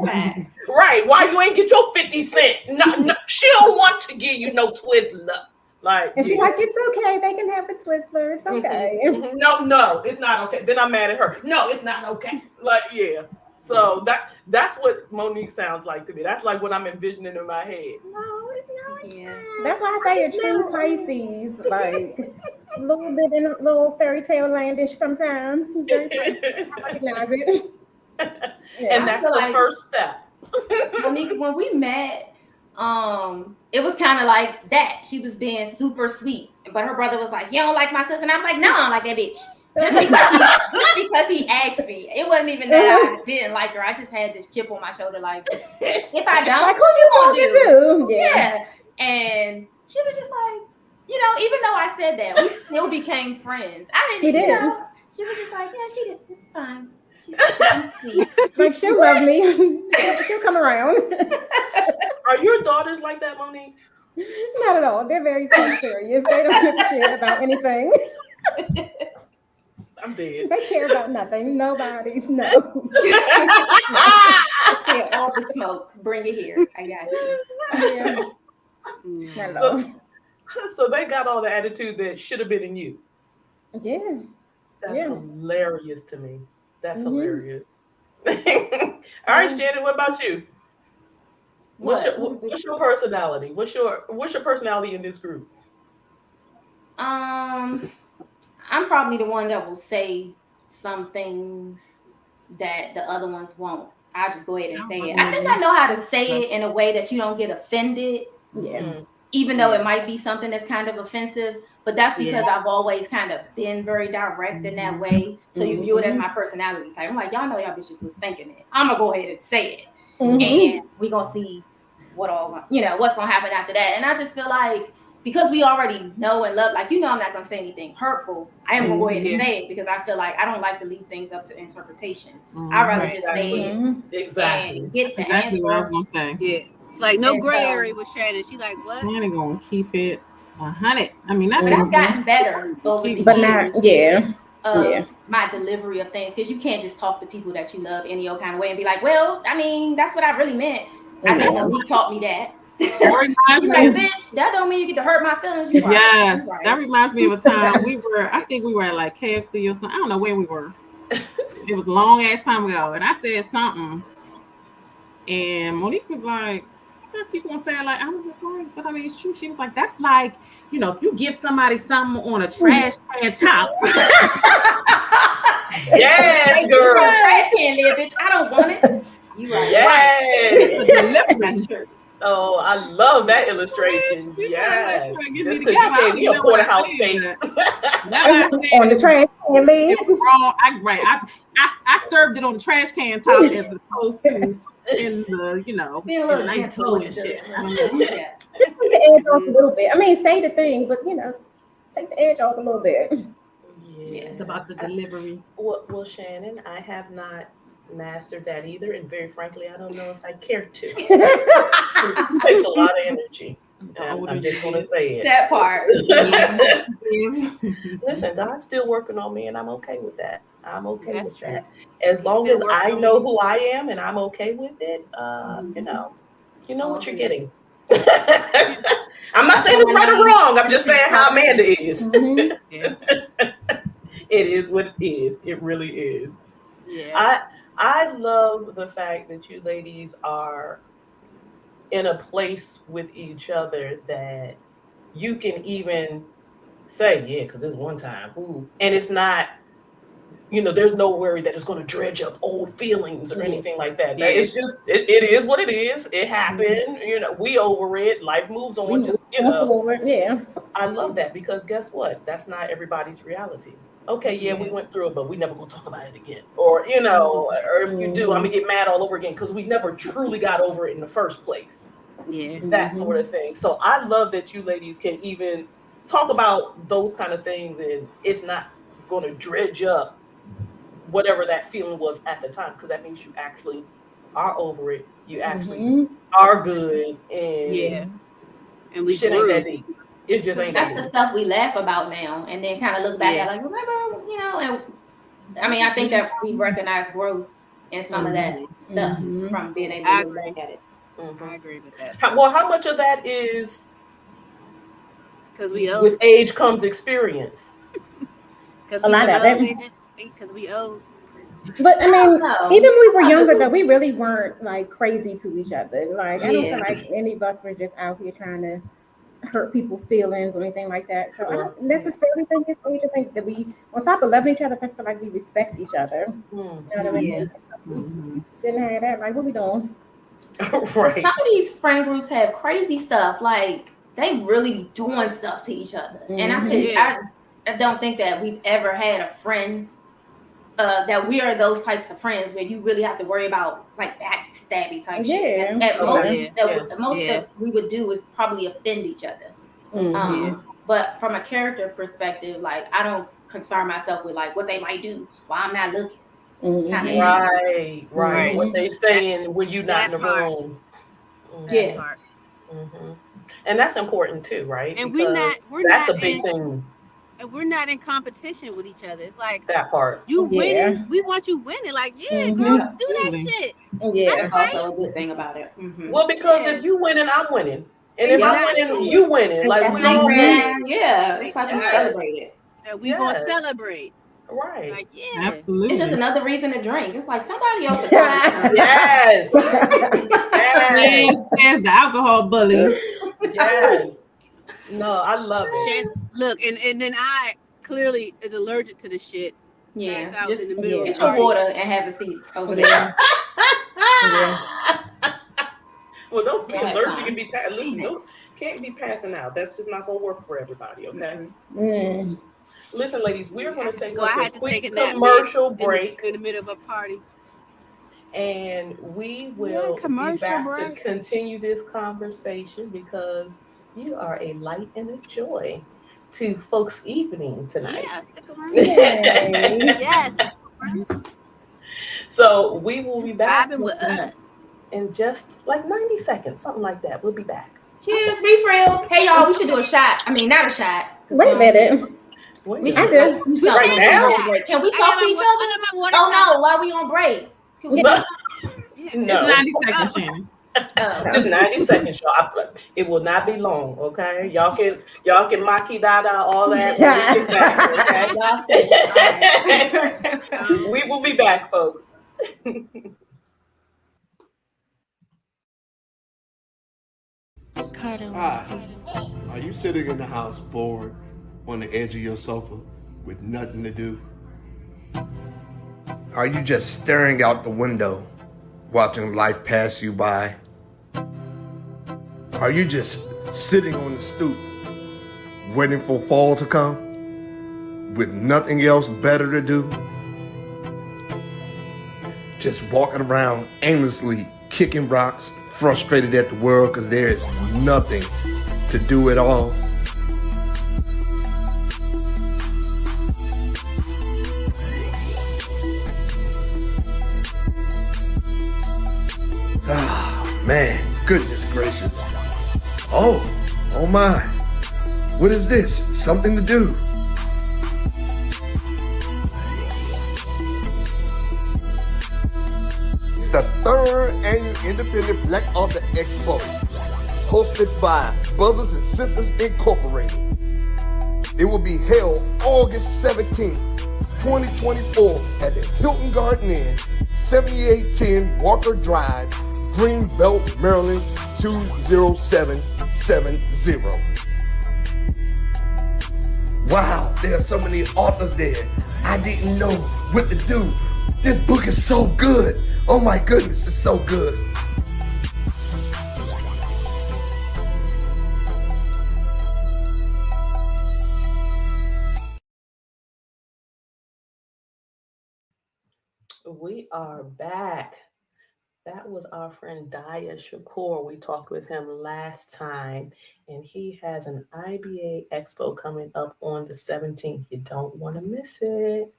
Facts. right. Why you ain't get your 50 cent? No, no, she don't want to give you no Twizzler. Like, And she's yeah. like, it's okay. They can have a Twizzler. It's okay. No, it's not okay. Then I'm mad at her. No, it's not okay. Like, yeah. So that's what Monique sounds like to me. That's like what I'm envisioning in my head. Yeah. That's why I say a true Pisces, like a little bit in a little fairy tale landish sometimes. Very Pisces. I recognize it. Yeah. And that's feel the like- first step. Monique, when we met, it was kind of like that. She was being super sweet, but her brother was like, "You don't like my sister," and I'm like, "No, I don't like that bitch." Just because he asked me, it wasn't even that I didn't like her. I just had this chip on my shoulder, like, if I don't, Like who you talking to? Yeah. And she was just like, even though I said that, we still became friends. I We didn't, did. she was just like, yeah, she did. It's fine. She's sweet. Like she'll love me. She'll come around. Are your daughters like that, Monique? Not at all. They're very serious. They don't give a shit about anything. I'm dead. They care about nothing. Nobody. No. Yeah, all the smoke. Bring it here. I got you. Yeah. Not at all. So they got all the attitude that should have been in you. Yeah. That's Yeah. hilarious to me. That's hilarious. All right, Shannon, what about you? What's your personality? What's your personality in this group? I'm probably the one that will say some things that the other ones won't. I'll just go ahead and say it. I think I know how to say it in a way that you don't get offended. Yeah. Even though it might be something that's kind of offensive, but that's because I've always kind of been very direct in that way. So you view it as my personality type. I'm like, y'all know y'all bitches was thinking it. I'm gonna go ahead and say it, and we gonna see what's gonna happen after that. And I just feel like because we already know and love, like I'm not gonna say anything hurtful. I am gonna go ahead and say it because I feel like I don't like to leave things up to interpretation. I'd rather just say it and get the answer. What I was gonna say. Yeah. It's like no gray area with Shannon. She like, what? Shannon gonna keep it 100. I mean, but I've gotten better over the years. My delivery of things, because you can't just talk to people that you love any old kind of way and be like, well, I mean, that's what I really meant. I think Malik taught me that. Bitch, that don't mean you get to hurt my feelings. Yes, that reminds me of a time I think we were at like KFC or something. I don't know where we were. It was a long ass time ago, and I said something, and Monique was like, people gonna say it like, I was just like, but I mean, it's true. She was like, that's like, if you give somebody something on a trash can top. Yes, girl. Trash can lid, bitch. I don't want it. You are right. Oh, I love that illustration. Yes. Just because you gave me a porterhouse steak. On the trash can lid. Wrong. I served it on the trash can top as opposed to in the, being a little gentle and shit. Take the edge off a little bit. I mean, say the thing, but take the edge off a little bit. Yeah, it's about the delivery. Well, Shannon, I have not mastered that either, and very frankly, I don't know if I care to. It takes a lot of energy. I'm just going to say it. That part. Listen, God's still working on me, and I'm okay with that. I'm okay with that. As long as I know who I am and I'm okay with it, you know what you're getting. I'm not saying it's right or wrong. I'm just saying how Amanda is. It is what it is. It really is. Yeah. I love the fact that you ladies are in a place with each other that you can even say, yeah, because it's one time. Ooh. And it's not, there's no worry that it's going to dredge up old feelings or anything like that. Yeah. It's just, it is what it is. It happened. We over it. Life moves on. Forward. Yeah. I love that because guess what? That's not everybody's reality. Okay, yeah, we went through it, but we never gonna talk about it again. Or, or if you do, I'm gonna get mad all over again because we never truly got over it in the first place. Yeah. That sort of thing. So I love that you ladies can even talk about those kind of things and it's not gonna dredge up whatever that feeling was at the time, because that means you actually are over it. You actually are good, and and we shit ain't that deep. It just ain't. That's the stuff we laugh about now, and then kind of look back at like, remember, and I mean, I think that we recognize growth in some of that stuff from being able to look at it. I agree with that. How much of that is because we owe? With age comes experience. Because a lot of it. Because we owe. But I mean, even when we were younger, though, we really weren't like crazy to each other. Like I don't feel like any of us were just out here trying to hurt people's feelings or anything like that. So I don't necessarily think it's age. I think that we, on top of loving each other, I feel like we respect each other. You know what I mean? We didn't have that. Like, what we doing? Right. Some of these friend groups have crazy stuff. Like they really be doing stuff to each other, and I don't think that we've ever had a friend. That we are those types of friends where you really have to worry about like backstabby type shit. At most that we would do is probably offend each other. But from a character perspective, like I don't concern myself with like what they might do while I'm not looking. Right. What they saying when you're not in the room. And that's important too, right? And because that's a big thing. And we're not in competition with each other. It's like that part. You winning, we want you winning. Like, girl, do that shit. That's also a good thing about it. Well, because if you winning, I'm winning. And if I'm winning, you winning. Like we all win. Yeah, it's like we celebrate it. And we gonna celebrate. Right. Like, yeah. Absolutely. It's just another reason to drink. It's like somebody else. Yes. Yes, the alcohol bully. Yes. No, I love it. Look, and then I clearly is allergic to the shit. Yeah, Pass out just in the middle of get the your party. water and have a seat over there. Well, don't be allergic time. and be listen. Don't can't be passing out. That's just not gonna work for everybody. Okay. Mm. Listen, ladies, we are going to take us I a had to quick take a nap commercial break, in the middle of a party. and we will be back to continue this conversation because you are a light and a joy to folks' evening tonight. Yeah, stick around. Yes. So we will be back with us in just like 90 seconds, something like that. We'll be back. Cheers, refill. Hey y'all, we should do a shot. I mean, not a shot. Wait a minute. We should do something right now. Can we talk to each other? Oh no, while we on break. Can we no. It's 90 seconds, Shannon. Just 90 seconds, y'all. It will not be long, okay? Y'all can maki dada all that when we get back, okay? We will be back, folks. Hi. Are you sitting in the house bored on the edge of your sofa with nothing to do? Are you just staring out the window, watching life pass you by? Are you just sitting on the stoop, waiting for fall to come, with nothing else better to do? Just walking around aimlessly, kicking rocks, frustrated at the world because there is nothing to do at all? Ah, man, goodness gracious. Oh my. What is this? Something to do. It's the 3rd annual Independent Black Author Expo, hosted by Brothers and Sisters Incorporated. It will be held August 17th, 2024 at the Hilton Garden Inn, 7810 Walker Drive, Greenbelt, Maryland 20770. Wow, there are so many authors there. I didn't know what to do. This book is so good. Oh my goodness, it's so good. We are back. That was our friend Daya Shakur. We talked with him last time, and he has an IBA Expo coming up on the 17th. You don't want to miss it.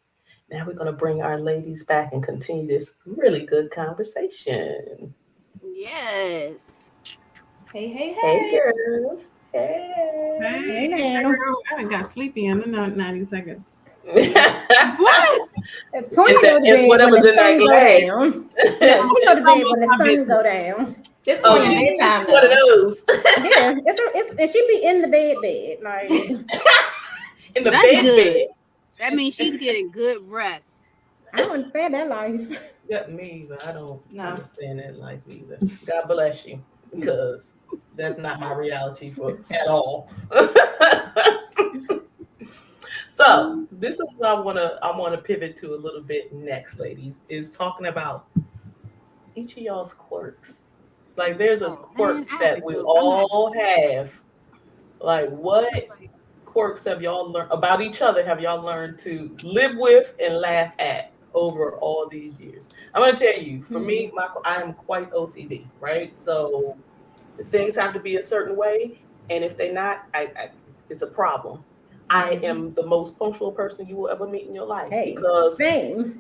Now we're going to bring our ladies back and continue this really good conversation. Yes. Hey, girls. Hey. Hey, girl. I done got sleepy in the 90 seconds. What? It's whatever's in that glass. She go to bed when the sun go down. It's bedtime. One of those. Yeah, it should be in the bed, like in the bed. That means she's getting good rest. I don't understand that life. Yeah, me either. I don't understand that life either. God bless you, because that's not my reality at all. So this is what I wanna pivot to a little bit next, ladies, is talking about each of y'all's quirks. Like there's a quirk that we all have. Like what quirks have y'all learned about each other? Have y'all learned to live with and laugh at over all these years? I'm gonna tell you, for me, I am quite OCD, right? So things have to be a certain way, and if they're not, it's a problem. I am the most punctual person you will ever meet in your life, because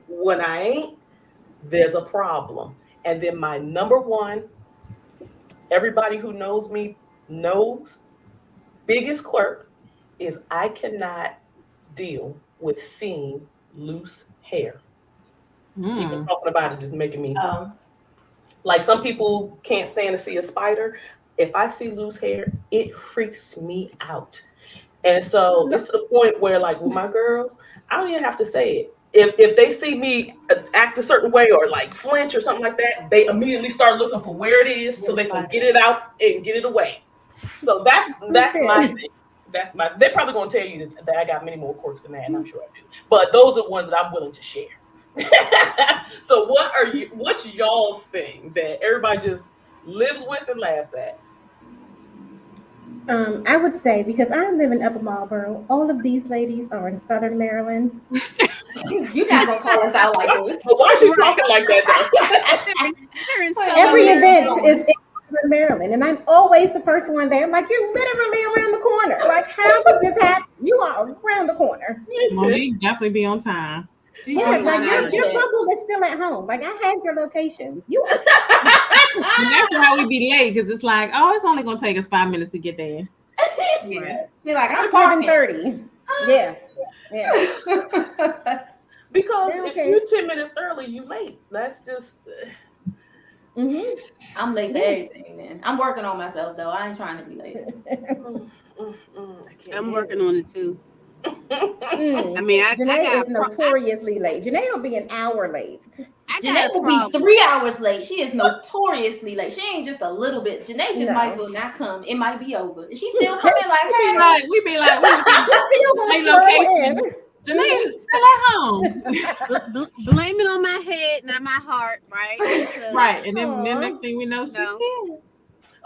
when I ain't, there's a problem. And then my number one, everybody who knows me knows, biggest quirk is I cannot deal with seeing loose hair. Even talking about it is making me like, some people can't stand to see a spider. If I see loose hair, it freaks me out. And so it's to the point where, like, with my girls, I don't even have to say it. If they see me act a certain way or like flinch or something like that, they immediately start looking for where it is so they can get it out and get it away. So that's my thing. That's my. They're probably gonna tell you that I got many more quirks than that, and I'm sure I do. But those are the ones that I'm willing to share. So what's y'all's thing that everybody just lives with and laughs at? I would say, because I live in Upper Marlboro, all of these ladies are in Southern Maryland. You're not gonna call us out like this. But why is she talking like that though? Every event is in Southern Maryland, and I'm always the first one there. I'm like, you're literally around the corner. Like, how does this happen? You are around the corner. Monique definitely be on time. Yeah, like your bubble is still at home. Like, I have your locations. You are. And that's why we be late, because it's like, oh, it's only gonna take us 5 minutes to get there. Yeah. You're like, I'm parking 30. Yeah. Because if you're 10 minutes early, you late. That's just. I'm late for everything, man. I'm working on myself though. I ain't trying to be late. I'm working on it too. I mean, Janae is notoriously late. Janae will be an hour late. Janae will be 3 hours late. She is notoriously late. She ain't just a little bit. Janae just might will not come. It might be over. She's still coming like, hey. We be like, location. Janae is still at home. Blame it on my head, not my heart, right? Right, and then next thing we know, she's still.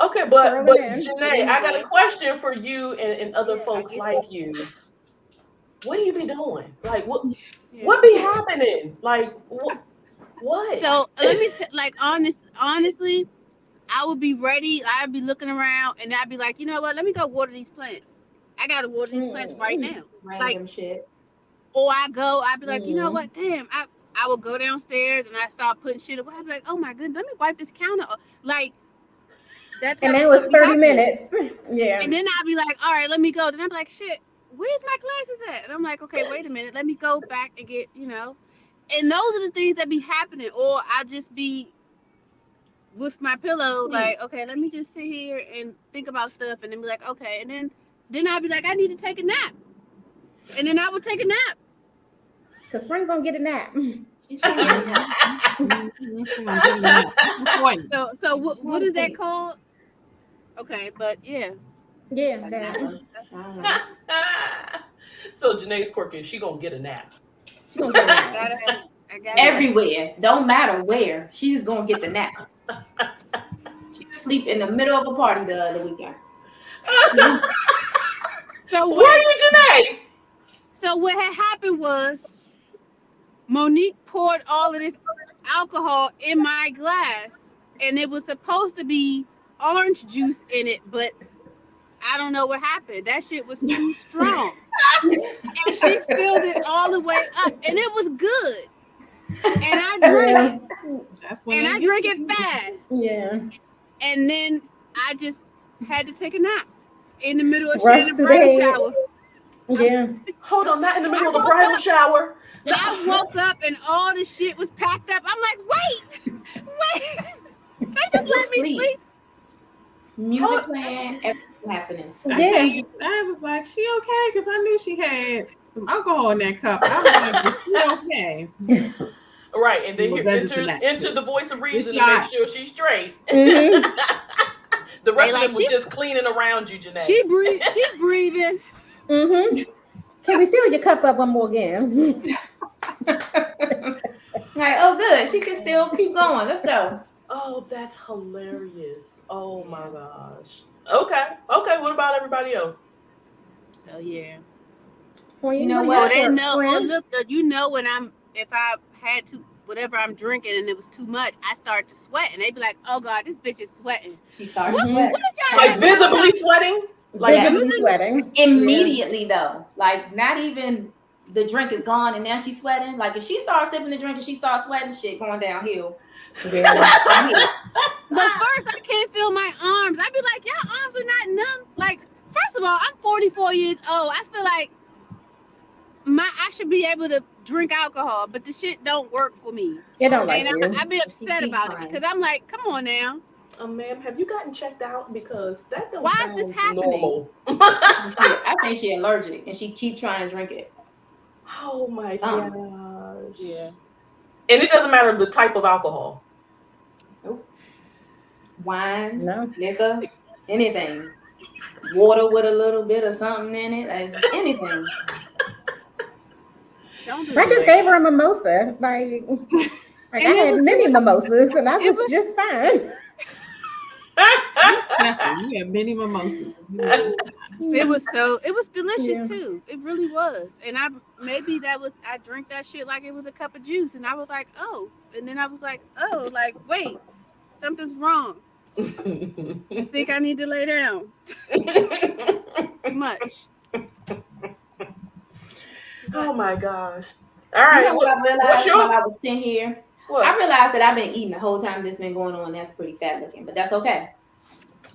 Okay, but Janae, I got a question for you and other folks like you. What do you be doing? Like, what be happening? Like, what? So let me honestly, I would be ready. I'd be looking around, and I'd be like, you know what? Let me go water these plants. I gotta water these plants right now. Random shit. Or I'd be like, you know what? Damn, I would go downstairs and I start putting shit away. I'd be like, oh my goodness, let me wipe this counter. Like that. And that was 30 minutes. Yeah. And then I'd be like, all right, let me go. Then I'd be like, shit, where's my glasses at? And I'm like, okay, wait a minute, let me go back and get, And those are the things that be happening. Or I just be with my pillow, like, okay, let me just sit here and think about stuff, and then be like, okay, and then I'd be like, I need to take a nap. And then I would take a nap. Because Frank's gonna get a nap. She's gonna get a nap. So what is that called? Okay, but yeah. Yeah, that. So Janae's quirky, she gonna get a nap. She gonna get a nap. I got everywhere. Don't matter where. She's gonna get the nap. She sleep in the middle of a party the other weekend. So where are you, Janae? So what had happened was Monique poured all of this alcohol in my glass, and it was supposed to be orange juice in it, but I don't know what happened. That shit was too strong. And she filled it all the way up, and it was good. And I drank it. And I drank it fast. Yeah. And then I just had to take a nap in the middle of Rush the to bridal bed. shower. Yeah. Hold on, not in the middle of the bridal shower. And I woke up and all the shit was packed up. I'm like, wait. They just let me sleep. Music playing, everything happening. Yeah. I was like, she okay? Because I knew she had some alcohol in that cup. I was like, is she okay? Right, and then enter the voice of reason to make sure she's straight. The rest of them was just cleaning around you, Janae. She breathing. Can we fill your cup up one more again? Like, oh, good. She can still keep going. Let's go. Oh, that's hilarious. Oh my gosh. Okay. What about everybody else? So yeah. So you know what? They know. Look, if I had to, whatever I'm drinking, and it was too much, I start to sweat, and they be like, "Oh God, this bitch is sweating." She starts sweating. What did y'all like visibly sweating? Like visibly sweating immediately though. Like not even the drink is gone, and now she's sweating. Like if she starts sipping the drink and she starts sweating, shit going downhill. Yeah. But first, I can't feel my arms. I'd be like, "Your arms are not numb." Like, first of all, I'm 44 years old. I feel like I should be able to drink alcohol, but the shit don't work for me. It don't like you. I'd be upset about it because I'm like, come on now. Ma'am, have you gotten checked out? Because that don't Why sound is this happening? normal. I think she's allergic and she keep trying to drink it. Oh my gosh. Yeah. And it doesn't matter the type of alcohol. Nope. Wine, No. liquor, anything. Water with a little bit of something in it, like anything. I just gave her a mimosa. Like I had many mimosas and I was just fine. Special. You have many mimosas. It was delicious too. It really was. And I drank that shit like it was a cup of juice. And I was like, oh. And then I was like, oh, like, wait, something's wrong. I think I need to lay down. Too much. Oh my gosh. All right. You know what I realized while I was sitting here? What? I realized that I've been eating the whole time this been going on. That's pretty fat looking, but that's okay.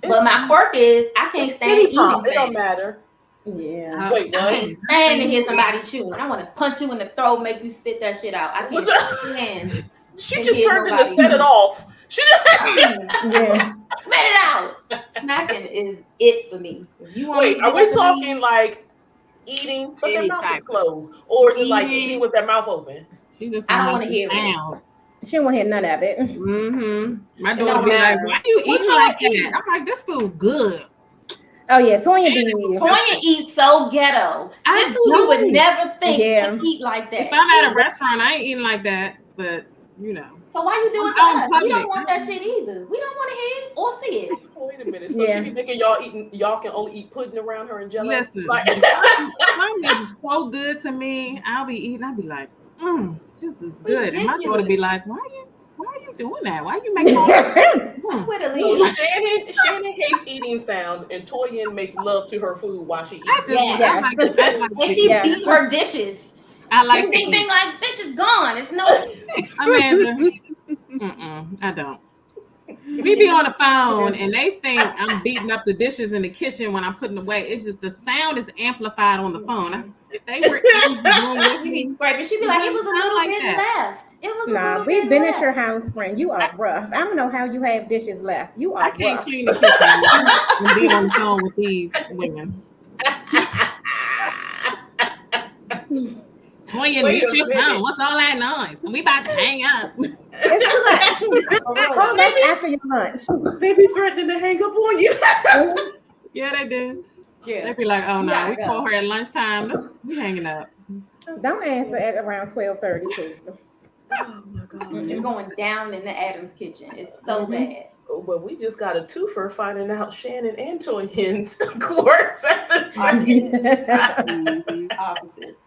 But my quirk is I can't stand eating. It don't matter. Yeah. Wait, I can't stand to hear somebody chewing. I want to punch you in the throat, make you spit that shit out. I can't stand. She just turned in to set it off. She just let it out. Smacking is it for me. If you want Wait, are we talking like eating, but their mouth is closed, or is it like eating with their mouth open? She just I don't want to hear it. She don't want to hear none of it. My daughter be like, "Why you eating like that?" I'm like, "This food good." Oh yeah, Toya eats so ghetto. This food you would never think to eat like that. If I'm at a restaurant, I ain't eating like that, but you know. So why you do it to us? We don't want that shit either. We don't want to hear it or see it. Wait a minute. So she be thinking y'all can only eat pudding around her and jello? Listen, mine is so good to me. I'll be eating. I'll be like, this is good. And my daughter be like, why are you doing that? Why are you making all Shannon hates eating sounds, and Toyin makes love to her food while she eats. And she beat her dishes. I like thing like, bitch is gone. It's no. Amanda, I don't. We be on the phone and they think I'm beating up the dishes in the kitchen when I'm putting away. It's just the sound is amplified on the phone. If they were scraping, she'd be like, it was a little bit left. It was we've been at your house, friend. You are rough. I don't know how you have dishes left. You are rough. I can't clean the kitchen and be on the phone with these women. Toya, mute your phone. What's all that noise? We about to hang up. It's too much. Call us after your lunch. They be threatening to hang up on you. Yeah, they do. Yeah. They be like, oh no, we call her at lunchtime. We hanging up. Don't answer at around 12:30, please. Oh my God. It's going down in the Adams kitchen. It's so bad. Well, we just got a twofer finding out Shannon and Toyin's quirks at the same opposites.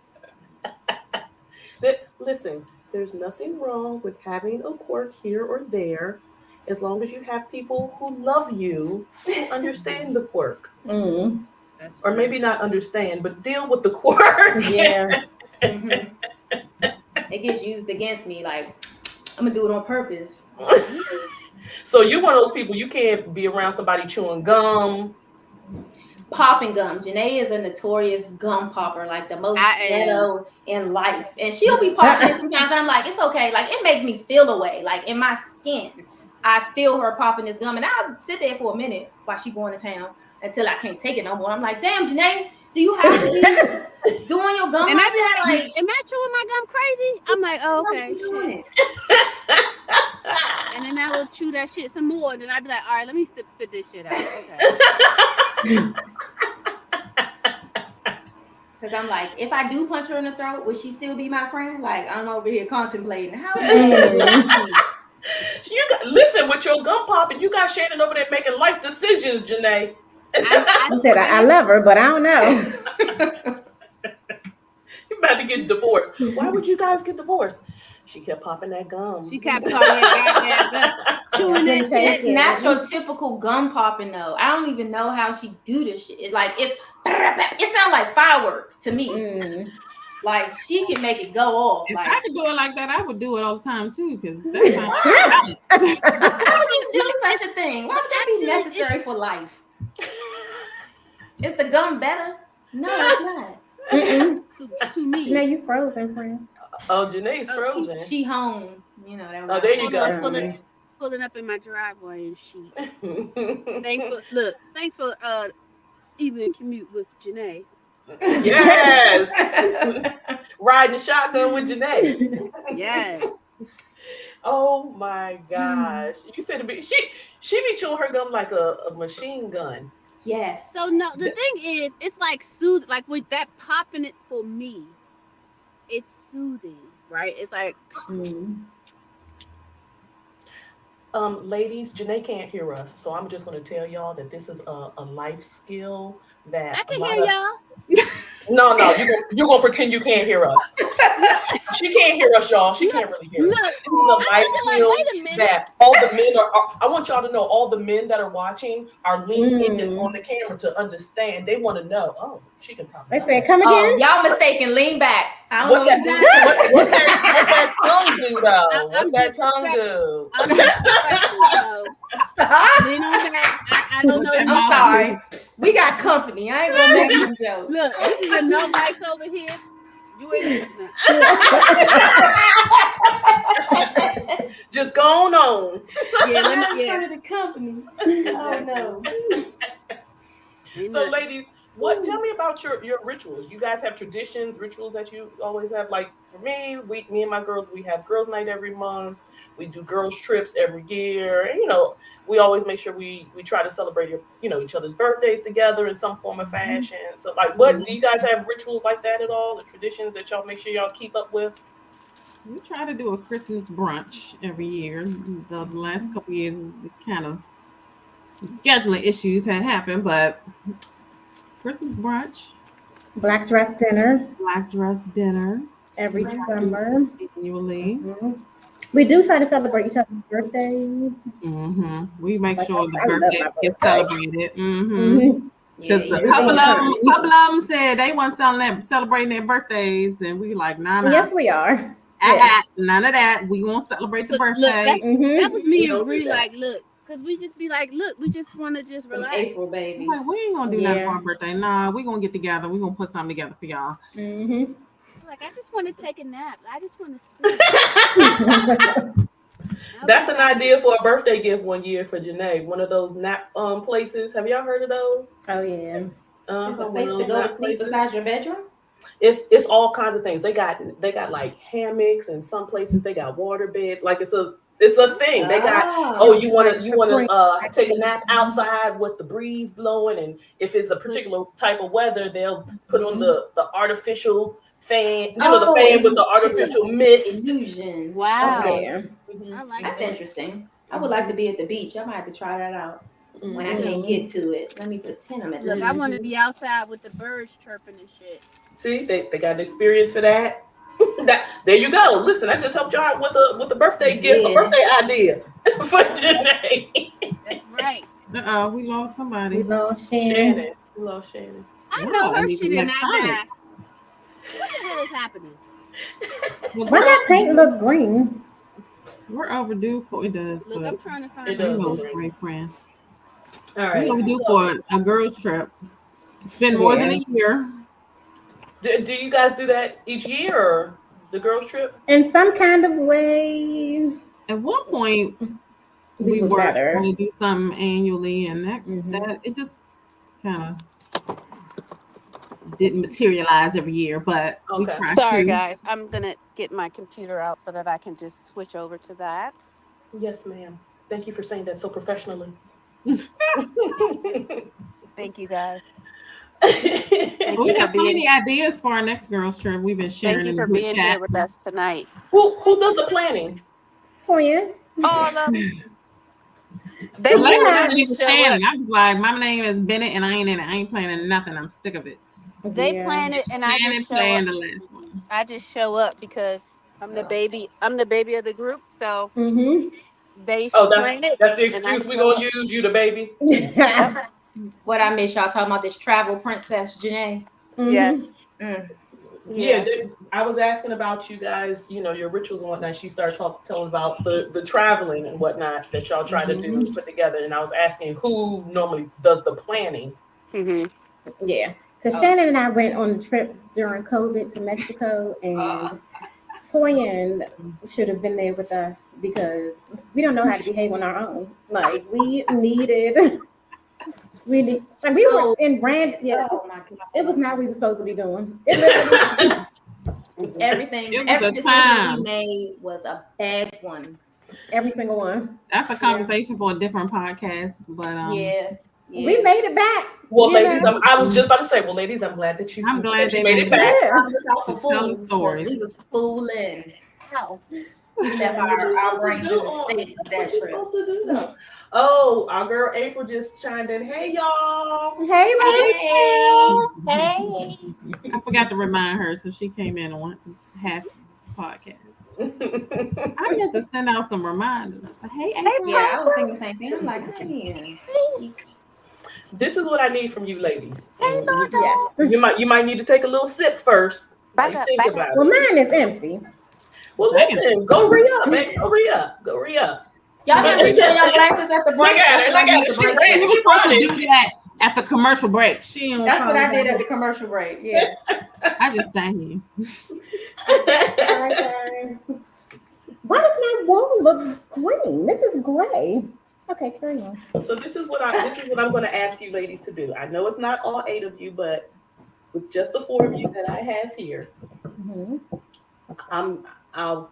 Listen, there's nothing wrong with having a quirk here or there, as long as you have people who love you, who understand the quirk. Or maybe not understand, but deal with the quirk. Yeah. It gets used against me. Like, I'm gonna do it on purpose. So you're one of those people, you can't be around somebody chewing gum. Popping gum. Janae is a notorious gum popper, like the most ghetto in life. And she'll be popping it sometimes. And I'm like, it's okay. Like, it makes me feel away. Like, in my skin, I feel her popping this gum. And I'll sit there for a minute while she going to town until I can't take it no more. I'm like, damn, Janae, do you have to be doing your gum? And I be like, am I chewing my gum crazy? I'm like, oh, okay. And then I will chew that shit some more. And then I'd be like, all right, let me spit this shit out. Okay. Because I'm like, if I do punch her in the throat, would she still be my friend? Like, I'm over here contemplating how. Listen, with your gum popping, you got Shannon over there making life decisions, Janae. I said I love her, but I don't know. You're about to get divorced. Why would you guys get divorced? She kept popping that gum. She kept popping that gum. Chewing that shit. It's not your typical gum popping though. I don't even know how she do this shit. It's like it sounds like fireworks to me. Like she can make it go off. If like I could do it like that, I would do it all the time too. Because that's why would you do such a thing? Why would that be necessary for life? Is the gum better? No, it's not. To me. Now you frozen, friend. Oh, Janae's frozen. She home. You know that. Oh, there you go. pulling up in my driveway and shit. Thanks for even commute with Janae. Yes. Riding shotgun with Janae. Yes. Oh my gosh. You said she be chewing her gum like a machine gun. Yes. So no, the thing is, it's like soothing, like with that popping it for me, it's soothing, right? It's like Ladies, Janae can't hear us, so I'm just going to tell y'all that this is a life skill that I a can lot hear of y'all. no, you're gonna pretend you can't hear us. She can't hear us, y'all. She can't really hear us. Look, This is a I'm life thinking like, skill wait a minute. that all the men are. I want y'all to know all the men that are watching are linked in on the camera to understand. They want to know. Oh, she can probably. They said, "Come again." Y'all mistaken. Lean back. I don't What know that tongue do though? What that tongue do? I'm just professional. Men on back. I don't know. I'm sorry. We got company. I ain't gonna make them jokes. Look, this is a no mics over here. You ain't Just going on. Yeah, Part of the company. Oh no. So, ladies, tell me about your rituals. You guys have traditions, rituals that you always have. Like for me, me and my girls, we have girls' night every month. We do girls' trips every year, and we always make sure we try to celebrate each other's birthdays together in some form of fashion. So, like, what do you guys have rituals like that at all? The traditions that y'all make sure y'all keep up with? We try to do a Christmas brunch every year. The last couple years, kind of some scheduling issues had happened, but Christmas brunch, Black dress dinner every every summer annually. We do try to celebrate each other's birthdays. We make sure the I love birthday my gets birthday. celebrated. Because a couple of them said they weren't celebrating their birthdays, and we like, nah. Yes, we are. None of that. We won't celebrate the birthday. Look, that was me and Bree. Like, look, because we just be like, look, we just want to just relax. April babies. Like, we ain't gonna do nothing for our birthday. Nah, we gonna get together. We gonna put something together for y'all. Like, I just want to take a nap. I just want to sleep. That's an idea for a birthday gift one year for Janae. One of those nap places. Have y'all heard of those? Oh yeah. It's a place to go to sleep besides your bedroom. It's all kinds of things. They got like hammocks, and some places they got water beds. Like it's a thing. They got you want to take a nap outside with the breeze blowing, and if it's a particular type of weather, they'll put on the artificial fan. The fan with the artificial mist. Illusion. Wow. Yeah. I like That's that. interesting. I would like to be at the beach. I might have to try that out when I can't get to it. Let me pretend I'm at the beach. Look, I want to be outside with the birds chirping and shit. See, they got an experience for that. There you go. Listen, I just helped y'all out with a birthday gift, a birthday idea for Janae. That's right. We lost somebody. We lost Shannon. We lost Shannon. I know her shit did not die. What the hell is happening? Why that paint look green? We're overdue for it. Does look? I'm trying to find it. Does great friend. All right. We're overdue for a girls trip. It's been more than a year. Do you guys do that each year, or the girls trip? In some kind of way. At one point, we were going to do something annually, and that it just kind of didn't materialize every year. But we tried. Sorry, guys. I'm gonna get my computer out so that I can just switch over to that. Yes, ma'am. Thank you for saying that so professionally. Thank you, guys. We have so many ideas for our next girls trip. We've been sharing. Thank you for being here with us tonight. Who does the planning? Twin. All of them. I was like, my name is Bennett, and I ain't in it. I ain't planning nothing. I'm sick of it. They plan it, and I just show up. The last one. I just show up because I'm the baby. I'm the baby of the group, so they plan it. That's the excuse we're gonna use. You the baby. What I miss, y'all talking about this travel princess Janae. Yes. Yeah, I was asking about you guys, your rituals and whatnot. She started telling about the traveling and whatnot that y'all try to do, put together. And I was asking who normally does the planning. Yeah, because Shannon and I went on a trip during COVID to Mexico, and Toyin should have been there with us because we don't know how to behave on our own. Like we needed, like we were in brand. Yeah, Oh my god! it was not what we were supposed to be doing. It literally. Everything, It was every a decision time. we made was a bad one. Every single one. That's a conversation for a different podcast. But Yeah. We made it back. Well, you ladies, know? I was just about to say, well, ladies, I'm glad that I'm glad they made it made back. it. Yeah. Look out for To tell the fools, 'cause story. we was fooling. How? We left That's what you're our supposed brains to in do. the states That's that what you're trip. supposed to do, though. Oh, our girl April just chimed in. Hey, y'all. Hey, Hey. I forgot to remind her, so she came in on half podcast. I meant to send out some reminders. Hey, April. Yeah, I was thinking the same thing. I'm like, man. This is what I need from you, ladies. Yes. You might need to take a little sip first. While you think about Well, it. mine is empty. Well, listen, go re-up, man. Go re-up. Y'all didn't refill your glasses at the break. Look at her. Look at her. She ready. She She supposed to running. do that at the commercial break. She ain't That's what I did at the commercial break. Yeah. I just sang you. Hi, guys. Why does my wall look green? This is gray. Okay, carry on. So this is what I'm going to ask you ladies to do. I know it's not all 8 of you, but with just the 4 of you that I have here, I'll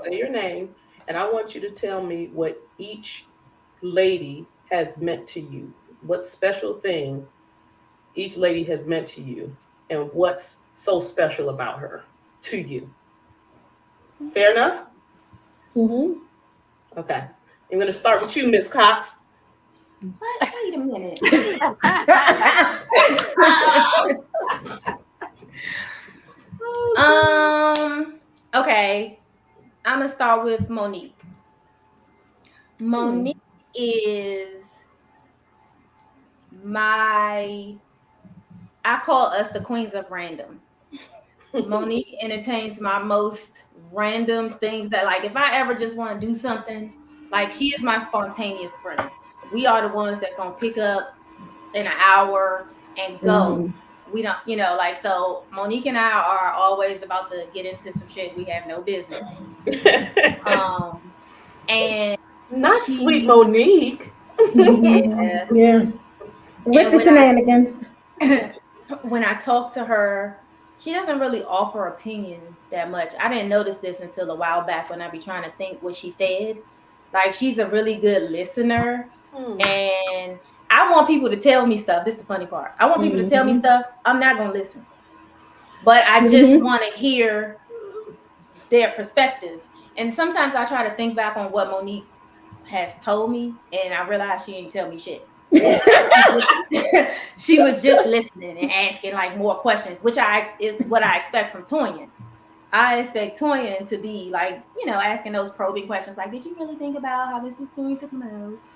say your name, and I want you to tell me what each lady has meant to you. What special thing each lady has meant to you, and what's so special about her to you. Fair enough? Okay. I'm going to start with you, Miss Cox. What? Wait a minute. Okay. I'm gonna start with Monique. Monique is I call us the queens of random. Monique entertains my most random things that, like, if I ever just want to do something, like, she is my spontaneous friend. We are the ones that's gonna pick up in an hour and go. We don't, like, so Monique and I are always about to get into some shit we have no business. And not sweet Monique. Yeah. With the shenanigans. When I talk to her, she doesn't really offer opinions that much. I didn't notice this until a while back when I be trying to think what she said. Like, she's a really good listener. And I want people to tell me stuff. This is the funny part. I want people to tell me stuff. I'm not going to listen. But I just want to hear their perspective. And sometimes I try to think back on what Monique has told me, and I realize she ain't tell me shit. She was just listening and asking, like, more questions, which is what I expect from Toyin. I expect Toyin to be, like, asking those probing questions, like, did you really think about how this is going to come out?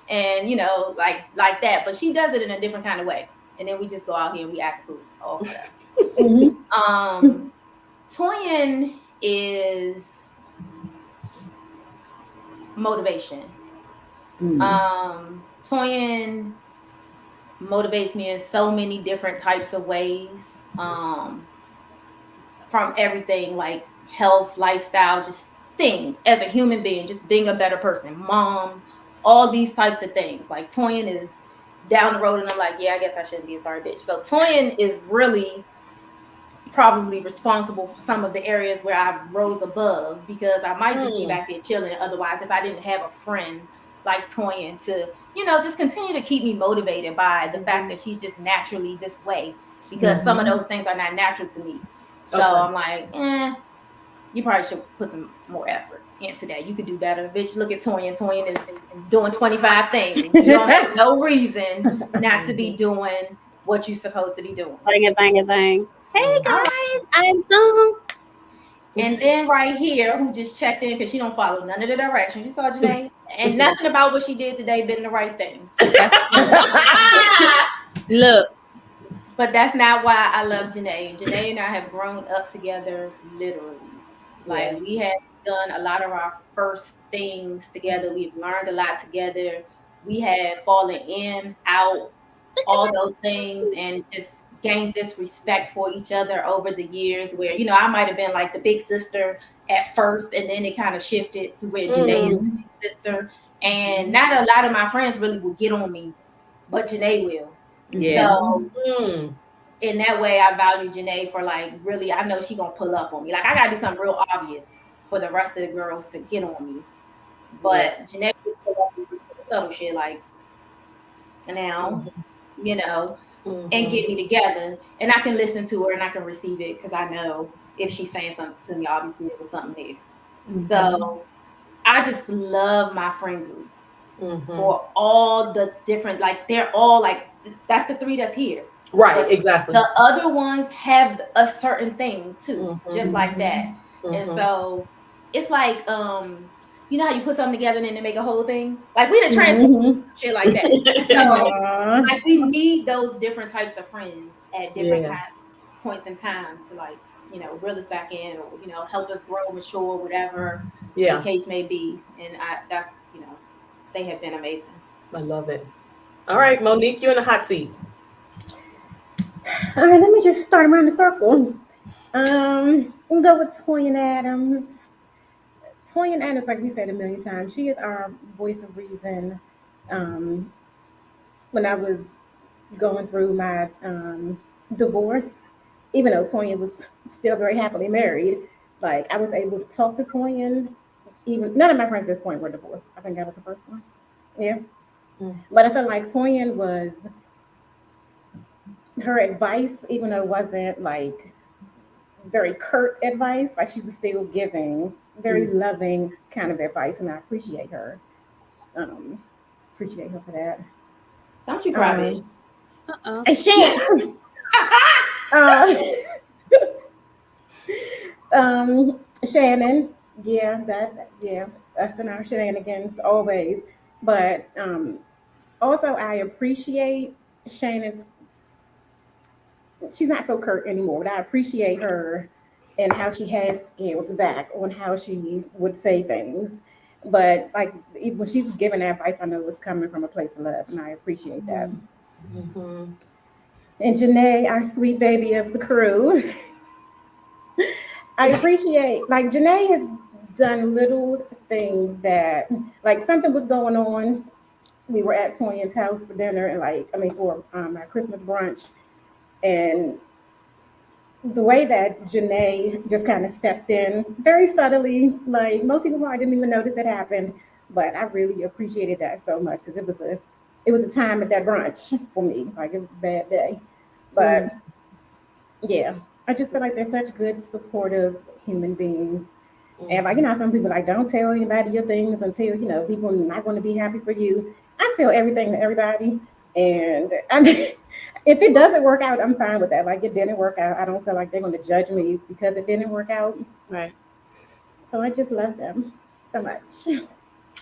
And, like that. But she does it in a different kind of way. And then we just go out here and we act fool all of that. Toyin is motivation. Toyin motivates me in so many different types of ways, from everything like health, lifestyle, just things as a human being, just being a better person, mom, all these types of things. Like, Toyin is down the road and I'm like, yeah, I guess I shouldn't be a sorry bitch. So Toyin is really probably responsible for some of the areas where I rose above, because I might just be back here chilling otherwise if I didn't have a friend like Toyin to, just continue to keep me motivated by the fact that she's just naturally this way, because some of those things are not natural to me. So I'm like, you probably should put some more effort into that. You could do better. Bitch, look at Toyin. Toyin is doing 25 things. You don't have no reason not to be doing what you're supposed to be doing. Bang. Hey guys, I'm home. And then right here, who just checked in because she don't follow none of the directions. You saw Janae? And nothing about what she did today been the right thing. Look. But that's not why I love Janae. Janae and I have grown up together, literally. Like, we have done a lot of our first things together. We've learned a lot together. We have fallen in, out, all those things, and just gained this respect for each other over the years where, you know, I might have been like the big sister at first, and then it kind of shifted to where Janae is the big sister. And not a lot of my friends really will get on me, but Janae will. Yeah. So in that way, I value Janae for like, really, I know she gonna pull up on me. Like, I gotta do something real obvious for the rest of the girls to get on me. But Janae will pull up and do the subtle shit like, now, you know, and get me together. And I can listen to her and I can receive it because I know if she's saying something to me, obviously there was something there. So I just love my friend group for all the different, like, they're all like, that's the 3 that's here. Right, but exactly. The other ones have a certain thing too, just like that. And so it's like, you know how you put something together and then they make a whole thing? Like, we done transform shit like that. So like, we need those different types of friends at different points in time to, like, you know, reel us back in, or, you know, help us grow, mature, whatever the case may be. And that's, you know, they have been amazing. I love it. All right, Monique, you're in the hot seat. All right, let me just start around the circle. We'll go with Toyin Adams. Toyin Adams, like we said a million times, she is our voice of reason. When I was going through my divorce, even though Toyin was still very happily married, like, I was able to talk to Toyin. Even none of my friends at this point were divorced. I think that was the first one. Yeah. But I felt like Toyin was, her advice, even though it wasn't like very curt advice, like, she was still giving very loving kind of advice, and I appreciate her. Appreciate her for that. Don't you cry, bitch. I shan't. Shannon, that's in our shenanigans always. But also, I appreciate Shannon's. She's not so curt anymore, but I appreciate her and how she has scaled back on how she would say things. But like, when she's giving advice, I know it's coming from a place of love, and I appreciate that. And Janae, our sweet baby of the crew, I appreciate, like, Janae has done little things that, like, something was going on. We were at Toyin's house for dinner, and for our Christmas brunch, and the way that Janae just kind of stepped in very subtly, like, most people probably didn't even notice it happened, but I really appreciated that so much because it was a time at that brunch for me. Like, it was a bad day, but yeah, I just feel like they're such good, supportive human beings. And like, some people like, don't tell anybody your things until, people are not going to be happy for you. I tell everything to everybody. And if it doesn't work out, I'm fine with that. Like, it didn't work out. I don't feel like they're going to judge me because it didn't work out. Right. So I just love them so much.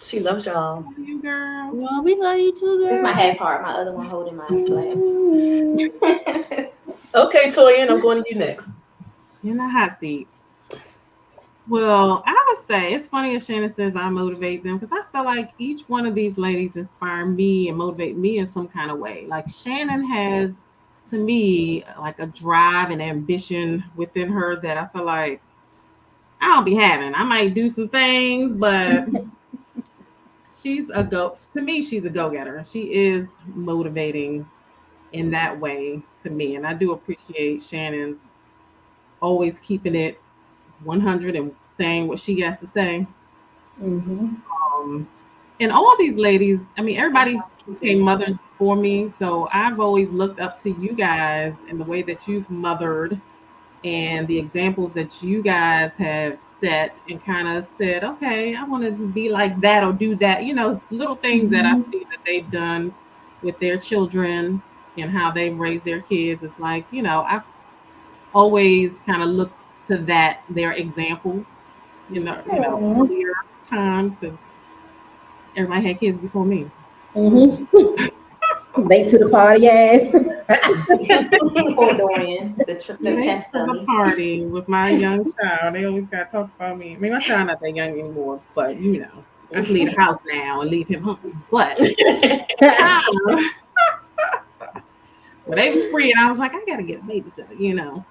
She loves y'all. Love you, girl. Well, we love you too, girl. This is my half part. My other one holding my glass. Okay, Toyin, I'm going to you next. In the hot seat. Well, I would say it's funny as Shannon says I motivate them, because I feel like each one of these ladies inspire me and motivate me in some kind of way. Like, Shannon has, to me, like a drive and ambition within her that I feel like I don't be having. I might do some things, but she's a go-getter. She is motivating in that way to me. And I do appreciate Shannon's always keeping it 100 and saying what she has to say. And all these ladies, everybody became mothers before me, so I've always looked up to you guys in the way that you've mothered and the examples that you guys have set, and kind of said, okay, I want to be like that or do that. It's little things that I see that they've done with their children and how they've raised their kids. It's like, I've always kind of looked to their examples in the earlier times, because everybody had kids before me. Late to the party, ass. Poor Dorian, the Late to the party with my young child. They always got to talk about me. My child not that young anymore, but I can leave the house now and leave him home. But But they was free, and I was like, I gotta get a babysitter, you know.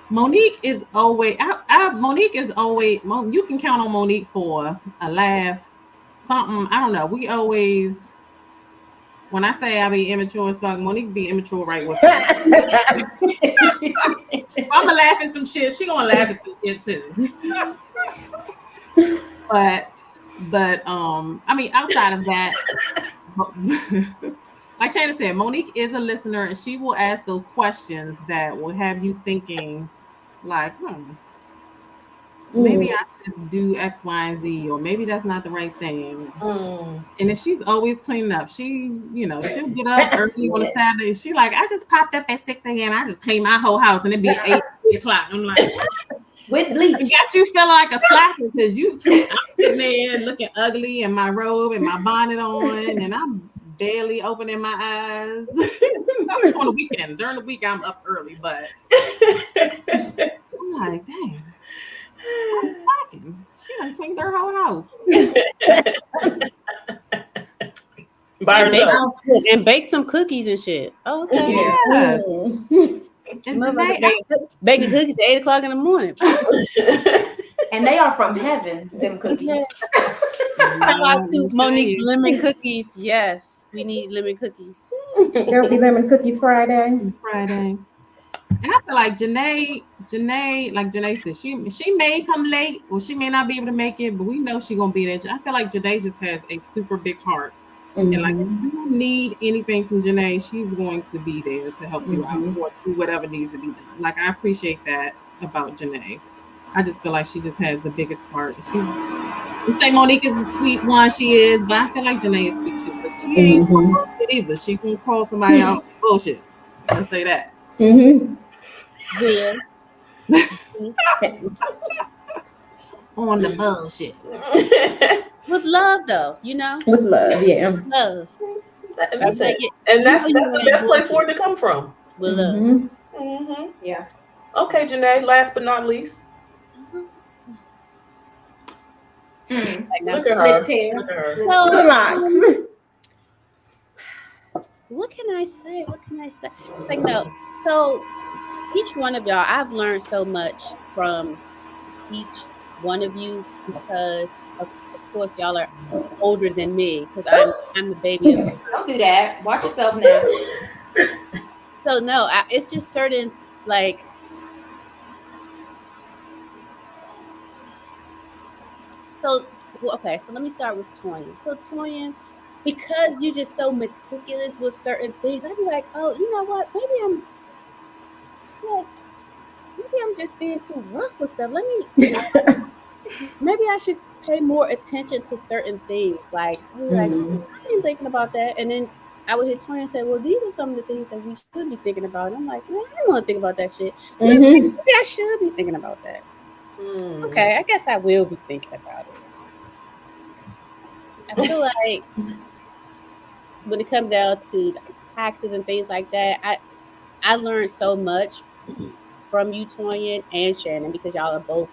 Monique is always. Monique is always. You can count on Monique for a laugh, something. I don't know. We always. When I say I be immature as fuck, Monique be immature right with me. I'm gonna laugh at some shit. She gonna laugh at some shit too. but I mean, outside of that, like Shana said, Monique is a listener, and she will ask those questions that will have you thinking, like, maybe I should do X, Y, and Z, or maybe that's not the right thing. And then she's always cleaning up. She, you know, she'll get up early on a Saturday. She like, I just popped up at 6 a.m. I just cleaned my whole house, and it'd be 8 o'clock. I'm like, with bleach. It got you feeling like a slacker because I'm sitting there looking ugly in my robe and my bonnet on, and I'm barely opening my eyes. On the weekend. During the week, I'm up early, but I'm like, dang. I'm slacking. She done cleaned her whole house. By herself. And bake some cookies and shit. Oh, okay. Yes. Baking cookies at 8 o'clock in the morning. And they are from heaven, them cookies. Monique's lemon cookies. Yes, we need lemon cookies. There'll be lemon cookies Friday. And I feel like Janae, like Janae said, she may come late or she may not be able to make it, but we know she's gonna be there. I feel like Janae just has a super big heart. And like, if you need anything from Janae, she's going to be there to help you out or do whatever needs to be done. Like, I appreciate that about Janae. I just feel like she just has the biggest heart. You say Monique is the sweet one, she is, but I feel like Janae is sweet too. But she ain't bullshit either. She can call somebody out bullshit. Let's say that. Yeah. On the bullshit. With love, though, you know? With love, yeah. Love. That's it. And that's the best place for it to come from. With love. Yeah. Okay, Janae, last but not least. Look at her. Look at her. What can I say? It's like, no. So each one of y'all, I've learned so much from each one of you because of course y'all are older than me because I'm the baby. Don't do that. Watch yourself now. So no, it's just certain like. So okay, so let me start with Toyin. So Toyin, because you're just so meticulous with certain things, I'd be like, oh, you know what? Maybe I'm just being too rough with stuff. Maybe I should pay more attention to certain things. Like, I've been thinking about that. And then I would hit Toyin and say, well, these are some of the things that we should be thinking about. And I'm like, man, I don't want to think about that shit. Maybe I should be thinking about that. Okay, I guess I will be thinking about it. I feel like when it comes down to taxes and things like that, I learned so much from you, Toyin, and Shannon, because y'all are both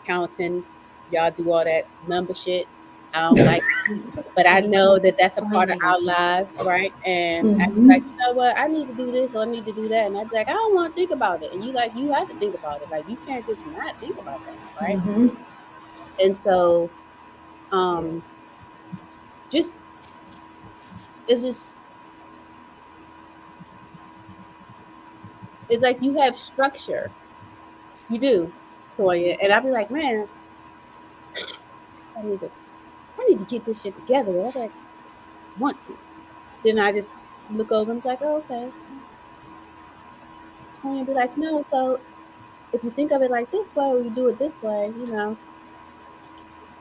accounting. Y'all do all that number shit. I don't like it, but I know that that's a part of our lives, right? And I be like, you know what? I need to do this or I need to do that. And I'd be like, I don't want to think about it. And you have to think about it. Like, you can't just not think about that, right? And so, it's like you have structure. You do, Toya. And I'd be like, man, I need to get this shit together. I was like, want to. Then I just look over and be like, oh, okay. And be like, no, so if you think of it like this way or you do it this way, you know,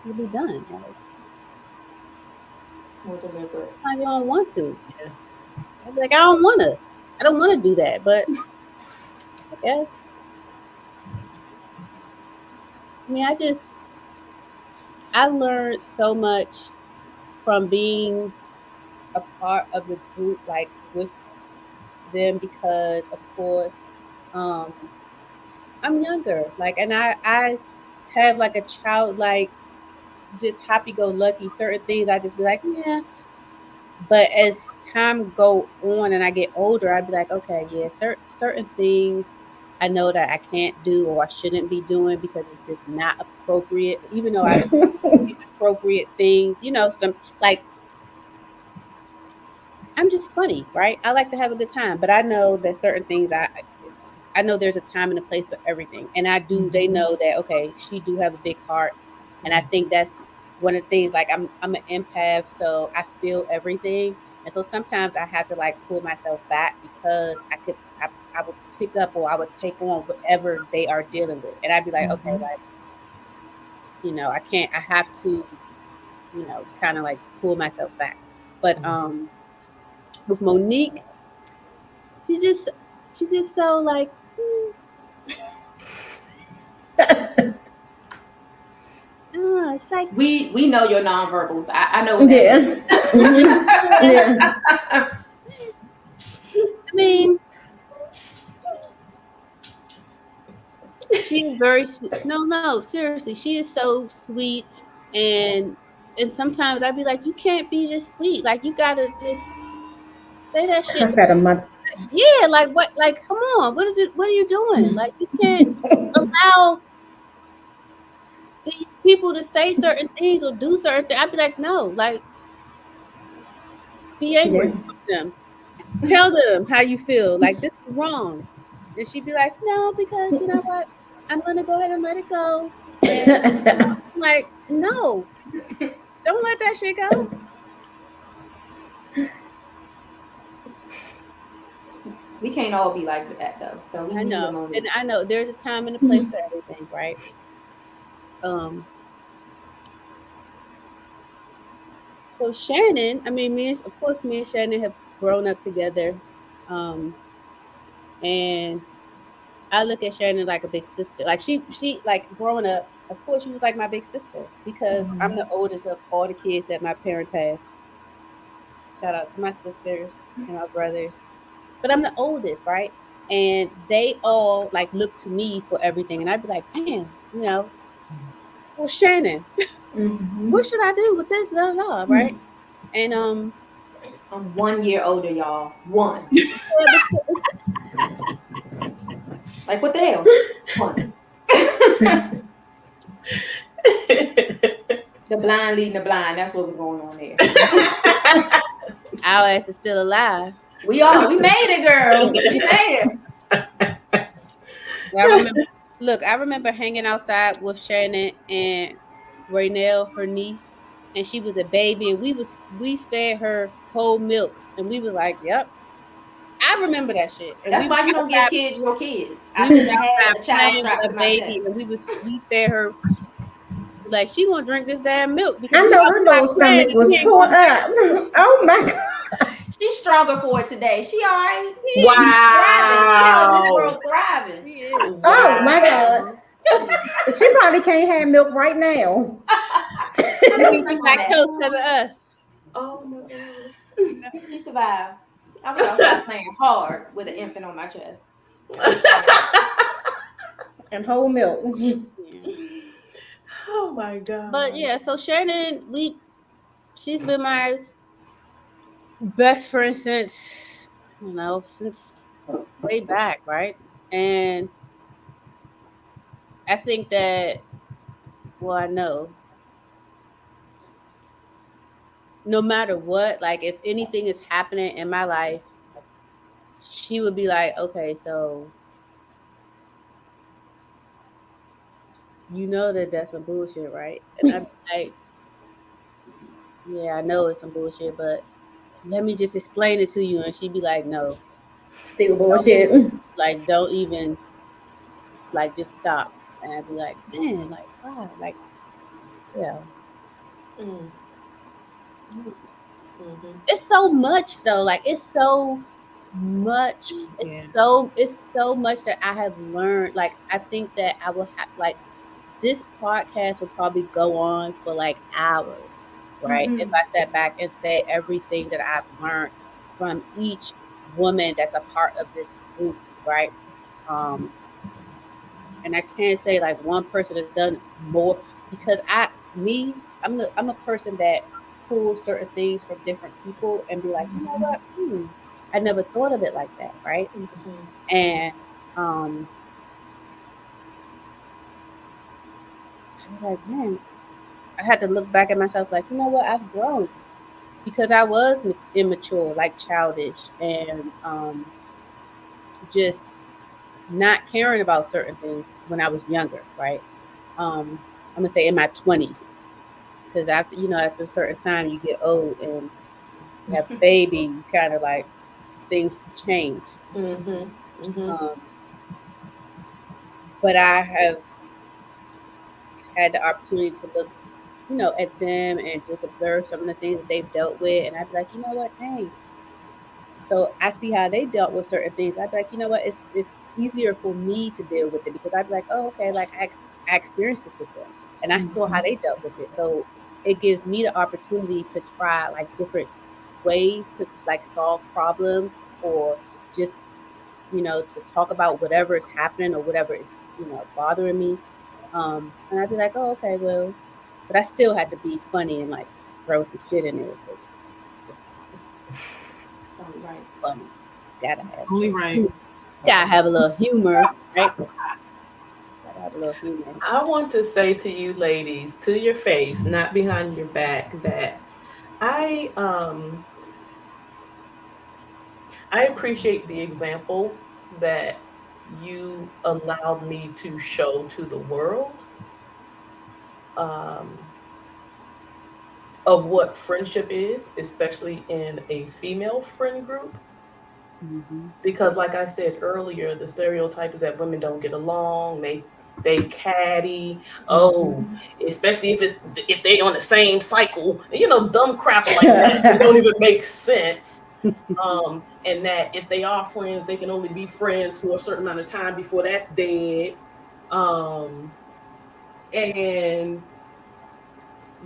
you'll be done. Like, it's more deliberate. Sometimes you don't want to. Yeah. I'd be like, I don't want to do that, but I guess. I mean, I learned so much from being a part of the group, like with them, because of course, I'm younger, like, and I have like a childlike just happy-go-lucky. Certain things I just be like, yeah. But as time go on and I get older, I'd be like, okay, yeah, certain things I know that I can't do or I shouldn't be doing because it's just not appropriate. Even though I do appropriate things, some like I'm just funny, right? I like to have a good time, but I know that certain things I know there's a time and a place for everything. And they know that, okay, she do have a big heart. And I think that's one of the things, like I'm an empath, so I feel everything. And so sometimes I have to like pull myself back because I would pick up or I would take on whatever they are dealing with. And I'd be like, okay, like, I can't, I have to, kind of like pull myself back. But with Monique, she just so like, it's like we know your nonverbals. I know what that is. Yeah. I mean, she is very sweet. No, seriously, she is so sweet, and sometimes I'd be like, you can't be this sweet. Like you gotta just say that shit. I said a month. Yeah, like what? Like, come on, what is it? What are you doing? Like, you can't allow these people to say certain things or do certain things. I'd be like, no, like, be angry with them. Tell them how you feel. Like, this is wrong. And she'd be like, no, because you know what? I'm gonna go ahead and let it go. And I'm like, no, don't let that shit go. We can't all be like that though. So we need a moment. And I know there's a time and a place for everything, right? So Shannon, I mean, of course, me and Shannon have grown up together, and I look at Shannon like a big sister. Like she like growing up. Of course, she was like my big sister because I'm the oldest of all the kids that my parents have. Shout out to my sisters and my brothers, but I'm the oldest, right? And they all like look to me for everything, and I'd be like, man, well, Shannon, what should I do with this? Blah, blah, right? And I'm 1 year older, y'all. One. Like what the hell? One. The blind leading the blind. That's what was going on there. Our ass is still alive. We made it, girl. We made it. I remember hanging outside with Shannon and Raynell, her niece, and she was a baby, and we fed her whole milk, and we was like, "Yep." I remember that shit. And that's why you don't give kids your kids. I was should have had a child strapped to my baby, and we fed her. Like, she gonna drink this damn milk because I know her little stomach was torn up. Oh my God. She's stronger for it today. She all right. Wow. She's thriving. She is. Wow. Oh my God. She probably can't have milk right now. She's lactose because of us. Oh my God. She survived. I was outside playing hard with an infant on my chest. And whole milk. Oh my God. But yeah, so Shannon, she's been my best friend since way back, right? And I think that, well, I know no matter what, like if anything is happening in my life, she would be like, okay, so you know that's some bullshit, right? And I'd be like, yeah, I know it's some bullshit, but let me just explain it to you. And she'd be like, no. Still bullshit. Like, don't even, like, just stop. And I'd be like, man, like, wow, like, yeah. It's so much though. Like, it's so much. It's so much that I have learned. Like, I think that I will have, like, this podcast will probably go on for like hours, right? If I sat back and said everything that I've learned from each woman that's a part of this group, right? And I can't say like one person has done more because I'm a person that pulls certain things from different people and be like, you know what? I never thought of it like that, right? And I was like, man, I had to look back at myself like, you know what? I've grown because I was immature, like childish, and just not caring about certain things when I was younger, right? I'm gonna say in my 20s, because after a certain time you get old and you have a baby, you kind of like things change. But I have had the opportunity to look, at them and just observe some of the things that they've dealt with, and I'd be like, you know what, dang. So I see how they dealt with certain things. I'd be like, you know what, it's easier for me to deal with it because I'd be like, oh, okay, like I experienced this with them, and I saw how they dealt with it. So it gives me the opportunity to try like different ways to like solve problems or just to talk about whatever is happening or whatever is bothering me. And I'd be like, oh, okay, well, but I still had to be funny and like throw some shit in there because it's just funny. Gotta have only right. Gotta have a little humor, right? Gotta have a little humor. I want to say to you ladies, to your face, not behind your back, that I appreciate the example that you allowed me to show to the world of what friendship is, especially in a female friend group. Because like I said earlier, the stereotype is that women don't get along, they catty, especially if they on the same cycle, dumb crap like that don't even make sense. And that if they are friends, they can only be friends for a certain amount of time before that's dead. And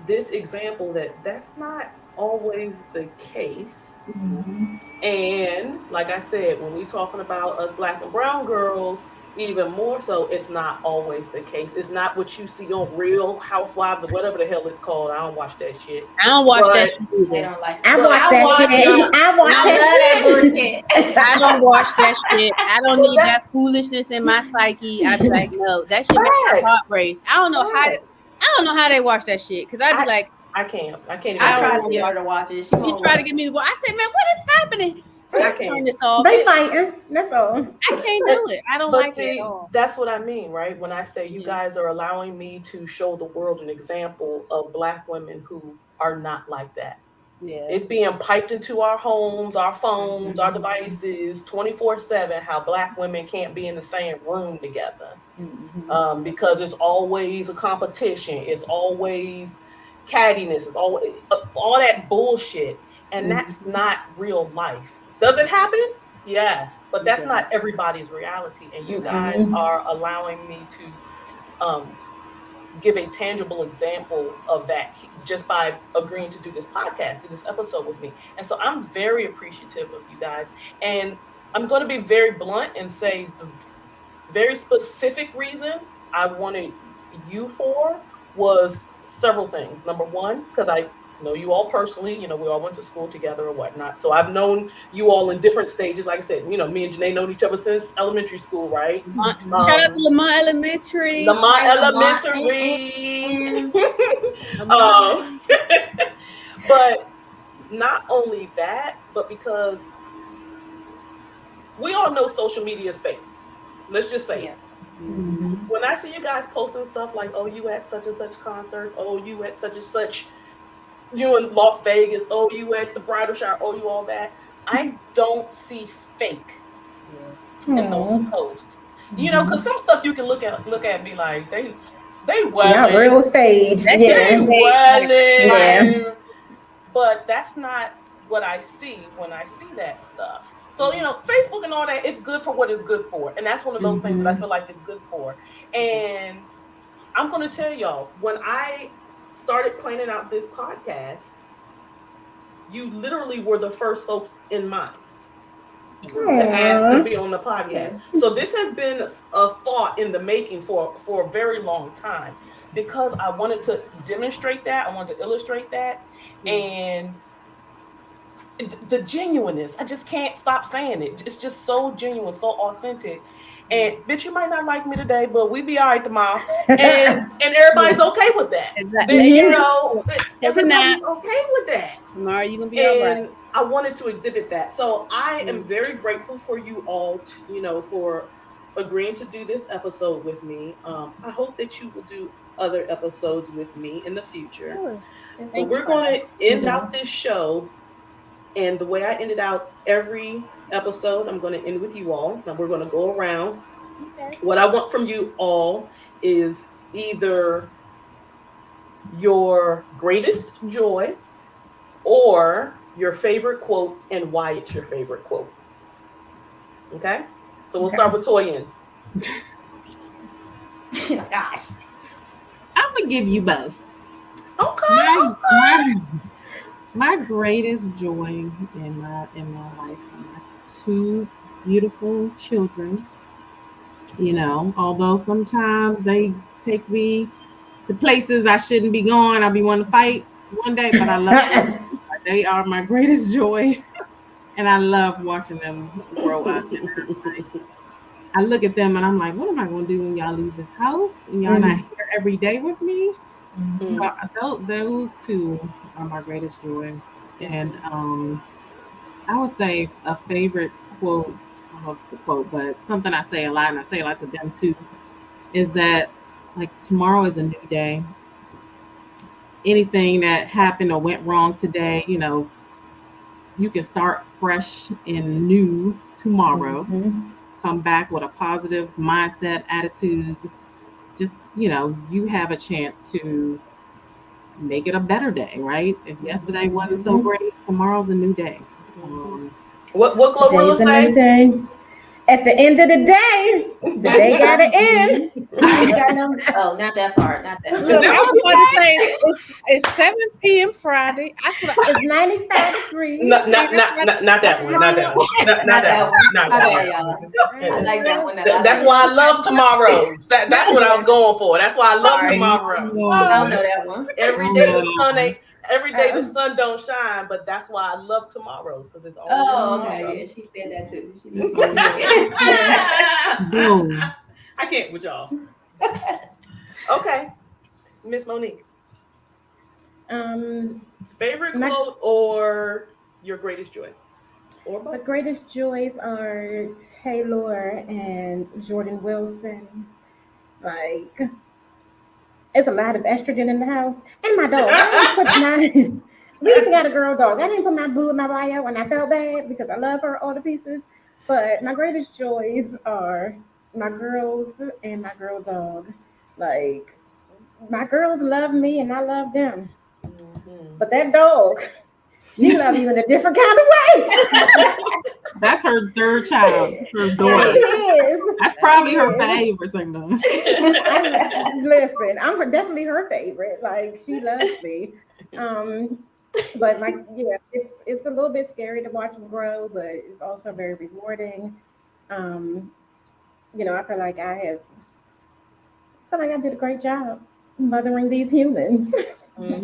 this example that's not always the case. And like I said, when we talking about us Black and brown girls, even more so, it's not always the case. It's not what you see on Real Housewives or whatever the hell it's called. I don't watch that shit. I don't watch that shit either. I don't like I watch that shit. I watch that bullshit. I don't watch that shit. I don't need that foolishness in my psyche. I'd be like, no, that shit makes my heart race. I don't know how they watch that shit because I'd be like, I can't. Even I try to get her to watch it. You try to get me to watch. I said, man, what is happening? Let's turn this off. They fighting. That's all. I can't do it. I don't like it at all. That's what I mean, right? When I say you guys are allowing me to show the world an example of Black women who are not like that. Yeah. It's being piped into our homes, our phones, our devices 24/7, how Black women can't be in the same room together. Because it's always a competition. It's always cattiness. It's always all that bullshit. And that's not real life. Does it happen? Yes. But that's not everybody's reality. And you guys are allowing me to give a tangible example of that just by agreeing to do this podcast, do this episode with me. And so I'm very appreciative of you guys. And I'm going to be very blunt and say the very specific reason I wanted you for was several things. Number one, because I know you all personally, we all went to school together or whatnot. So I've known you all in different stages. Like I said, me and Janae known each other since elementary school, right? Shout out to Lamont Elementary. But not only that, but because we all know social media is fake. Let's just say it. When I see you guys posting stuff like, oh, you at such and such concert, oh, you at such and such, you in Las Vegas, oh, you at the bridal shower, oh, you all that, I don't see fake in those posts. Because some stuff you can look at and be like, they well real stage. But that's not what I see when I see that stuff. So, Facebook and all that, it's good for what it's good for. And that's one of those things that I feel like it's good for. And I'm going to tell y'all, when I started planning out this podcast, you literally were the first folks in mind. to ask to be on the podcast. So this has been a thought in the making for a very long time, because I wanted to demonstrate that, I wanted to illustrate that, and the genuineness. I just can't stop saying it. It's just so genuine, so authentic. And bitch, you might not like me today, but we be all right tomorrow. And everybody's okay with that. Exactly. You know, everybody's okay with that. Tomorrow you're gonna be all right. I wanted to exhibit that. So I am very grateful for you all, for agreeing to do this episode with me. I hope that you will do other episodes with me in the future. So we're going to end out this show. And the way I ended out every episode, I'm going to end with you all. Now we're going to go around. Okay. What I want from you all is either your greatest joy or your favorite quote and why it's your favorite quote. Okay? So we'll start with Toyin. Gosh. I'm going to give you both. Okay. My greatest joy in my life are my two beautiful children. You know, although sometimes they take me to places I shouldn't be going, I'll be wanting to fight one day, but I love them. They are my greatest joy, and I love watching them grow up. I look at them and I'm like, what am I going to do when y'all leave this house and y'all not here every day with me? So those two are my greatest joy. And I would say a favorite quote, I hope it's a quote, but something I say a lot, and I say a lot to them too, is that like tomorrow is a new day. Anything that happened or went wrong today, you know, you can start fresh and new tomorrow. Come back with a positive mindset, attitude. Just, you know, you have a chance to make it a better day, right? If yesterday wasn't so great, tomorrow's a new day. What Glorilla say? At the end of the day, the day gotta end. Not that part. Not that. Look, I was going to say it's 7 p.m. Friday. It's 95 degrees. Not that one. Not that one. Not that one. I like that one. That's why I love tomorrows. That's what I was going for. That's why I love tomorrows. I don't know that one. Every day the sun don't shine, but that's why I love tomorrows, because it's always tomorrow. Okay. Yeah, she said that too. I can't with y'all. Okay, Miss Monique. Favorite quote or your greatest joy? Or both? The greatest joys are Taylor and Jordan Wilson. Like, it's a lot of estrogen in the house. And my dog. We even got a girl dog. I didn't put my boo in my bio, and I felt bad because I love her all to pieces. But my greatest joys are my girls and my girl dog. Like, my girls love me and I love them. But that dog, she loves you in a different kind of way. That's her third child, her daughter. That's probably her favorite sometimes. Listen, I'm definitely her favorite. Like, she loves me. But like, yeah, it's a little bit scary to watch them grow, but it's also very rewarding. You know, I feel like I did a great job mothering these humans. Catch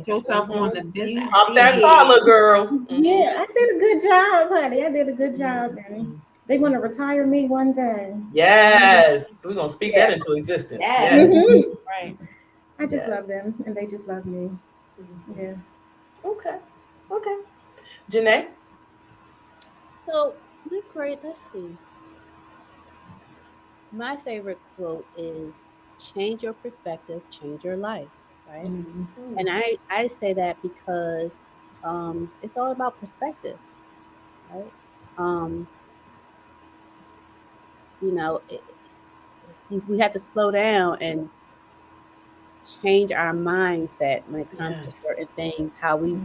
yourself on the business. Off that collar, girl. Yeah, I did a good job, honey. I did a good job, and they're gonna retire me one day. Yes, we're gonna speak that into existence. Yes. Right. I just love them, and they just love me. Yeah. Okay. Janae? So, let's see. My favorite quote is, change your perspective, change your life, right? And I say that because it's all about perspective, right? You know, we have to slow down and change our mindset when it comes to certain things, how we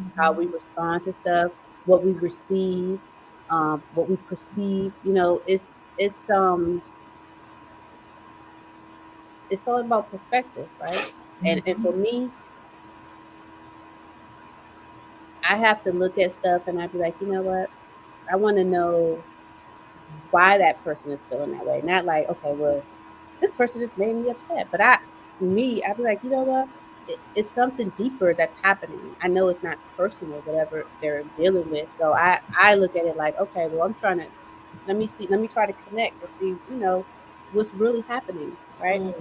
respond to stuff, what we receive, what we perceive. You know, it's all about perspective, right? And for me, I have to look at stuff and I'd be like, you know what? I want to know why that person is feeling that way. Not like, okay, well, this person just made me upset. But I'd be like, you know what? It's something deeper that's happening. I know it's not personal, whatever they're dealing with. So I look at it like, okay, well, I'm trying to let me try to connect and see, what's really happening, right?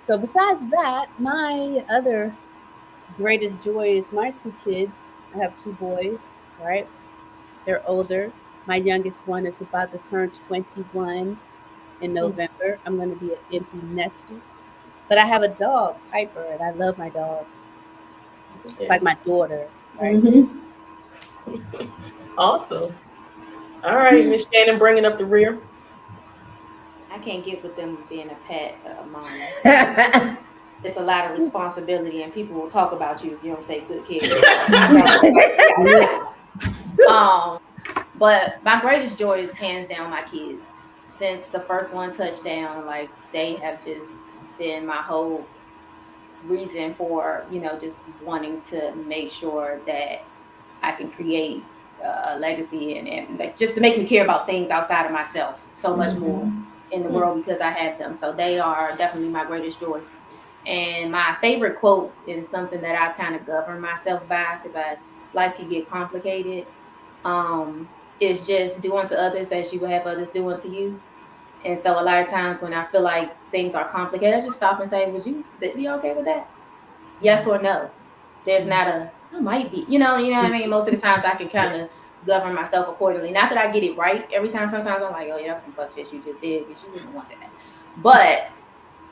So besides that, my other greatest joy is my two kids. I have two boys, right? They're older. My youngest one is about to turn 21 in November. I'm going to be an empty nester. But I have a dog, Piper, and I love my dog. It's like my daughter, right? Awesome. All right, Miss Shannon, bringing up the rear. I can't get with them being a pet mom. It's a lot of responsibility, and people will talk about you if you don't take good care of it. But my greatest joy is hands down my kids. Since the first one touched down, like they have just been my whole reason for, just wanting to make sure that I can create a legacy and like just to make me care about things outside of myself so much more in the world because I have them. So they are definitely my greatest joy. And my favorite quote is something that I kind of govern myself by because life can get complicated. Is just do unto others as you would have others do unto you. And so a lot of times when I feel like things are complicated, I just stop and say, would you be okay with that? Yes or no. There's not I might be, you know what I mean? Most of the times I can kind of govern myself accordingly. Not that I get it right every time. Sometimes I'm like, oh, yeah, that was some fuck shit you just did because you wouldn't want that. But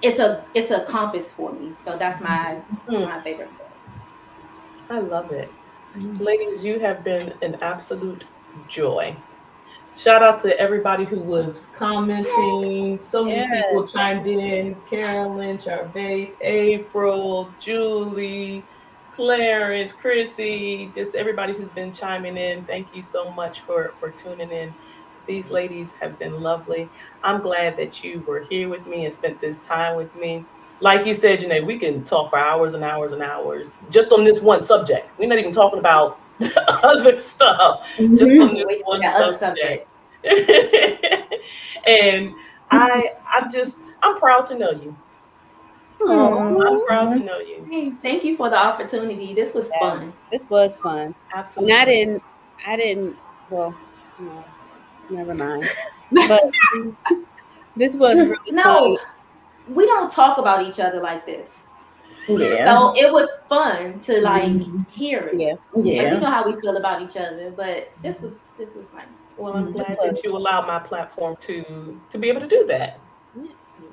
it's a compass for me. So that's my favorite book. I love it. Ladies, you have been an absolute joy. Shout out to everybody who was commenting. So many people chimed in. Carolyn, Charvase, April, Julie, Clarence, Chrissy, just everybody who's been chiming in. Thank you so much for tuning in. These ladies have been lovely. I'm glad that you were here with me and spent this time with me. Like you said, Janae, we can talk for hours and hours and hours just on this one subject. We're not even talking about other stuff, just on this one subject. And I'm proud to know you. I'm proud to know you. Hey, thank you for the opportunity. This was fun. This was fun. Absolutely. And I didn't. Well, no, never mind. But this was really fun. We don't talk about each other like this. Yeah. So it was fun to like hear it. Yeah. Like, we know how we feel about each other, but this was nice. Well, I'm glad that you allowed my platform to be able to do that. Yes.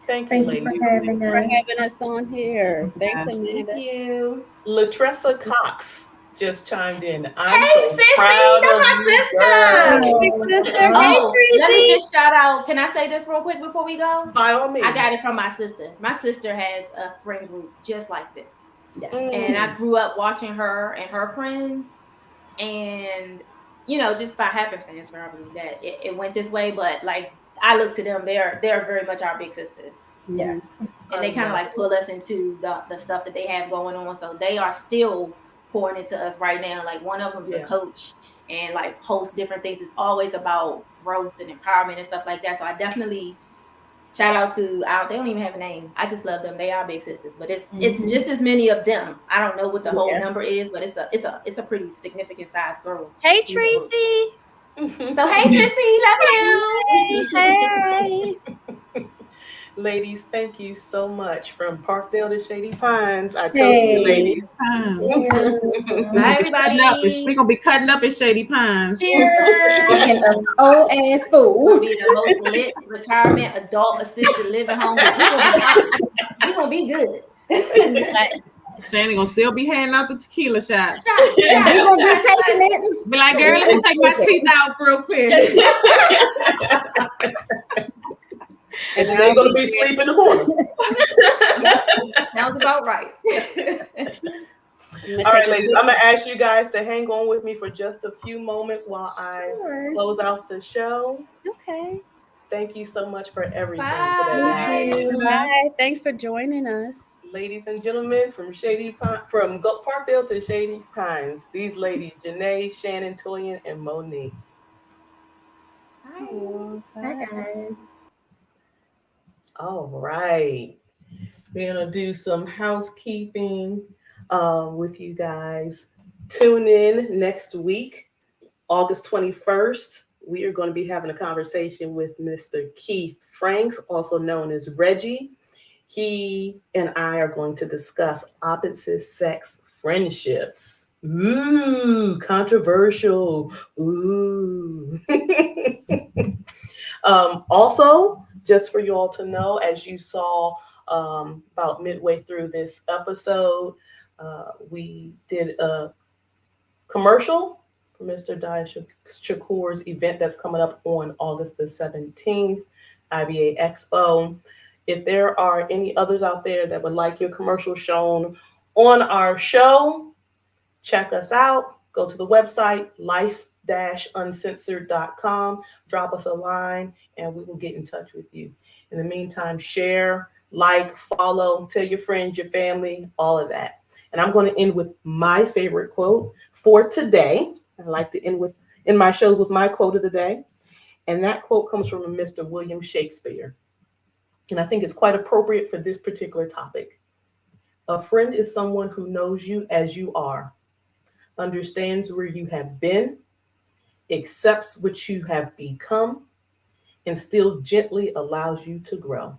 Thank you, ladies. For having us on here. Thanks, Amanda. Thank you. Latressa Cox just chimed in. I'm so proud of you, sister. Let me just shout out. Can I say this real quick before we go? By all means. I got it from my sister. My sister has a friend group just like this. Yeah. And I grew up watching her and her friends. And, just by happenstance, probably that it went this way. But like, I look to them. They're very much our big sisters. Yes. And they kind of like pull us into the stuff that they have going on. So they are still pouring into us right now. Like one of them is a coach and like hosts different things. It's always about growth and empowerment and stuff like that. So I definitely shout out to they don't even have a name. I just love them. They are big sisters, but it's just as many of them. I don't know what the whole number is, but it's a pretty significant size girl. Hey Tracy. So hey sissy, love you. Hey. Ladies, thank you so much. From Parkdale to Shady Pines. I told you, ladies. Bye, everybody. We're gonna be cutting up at Shady Pines. Cheers. Old ass fool. We'll be the most lit retirement adult assisted living home. We're gonna be good. Shannon gonna still be handing out the tequila shots. We're gonna be taking it. Be like, girl, let me take my teeth out real quick. And Janae's gonna be asleep in the corner. Sounds about right. All right, ladies, I'm gonna ask you guys to hang on with me for just a few moments while I close out the show. Okay. Thank you so much for everything Bye. today. Bye. Thanks for joining us. Ladies and gentlemen, from Parkdale to Shady Pines, these ladies, Janae, Shannon, Toyin, and Monique. Hi guys. All right. We're going to do some housekeeping with you guys. Tune in next week, August 21st. We are going to be having a conversation with Mr. Keith Franks, also known as Reggie. He and I are going to discuss opposite sex friendships. Ooh, controversial. Ooh. Also, just for you all to know, as you saw about midway through this episode, we did a commercial for Mr. Dia Shakur's event that's coming up on August the 17th, IBA Expo. If there are any others out there that would like your commercial shown on our show, check us out. Go to the website, life-uncensored.com. Drop us a line, and we will get in touch with you. In the meantime, share, like, follow, tell your friends, your family, all of that. And I'm going to end with my favorite quote for today. I like to end in my shows with my quote of the day. And that quote comes from Mr. William Shakespeare. And I think it's quite appropriate for this particular topic. A friend is someone who knows you as you are, understands where you have been, accepts what you have become, and still gently allows you to grow.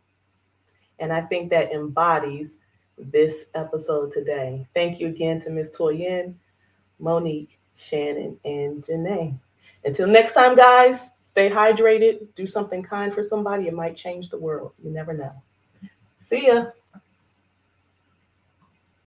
And I think that embodies this episode today. Thank you again to Ms. Toyin, Monique, Shannon, and Janae. Until next time, guys, stay hydrated, do something kind for somebody. It might change the world. You never know. See ya.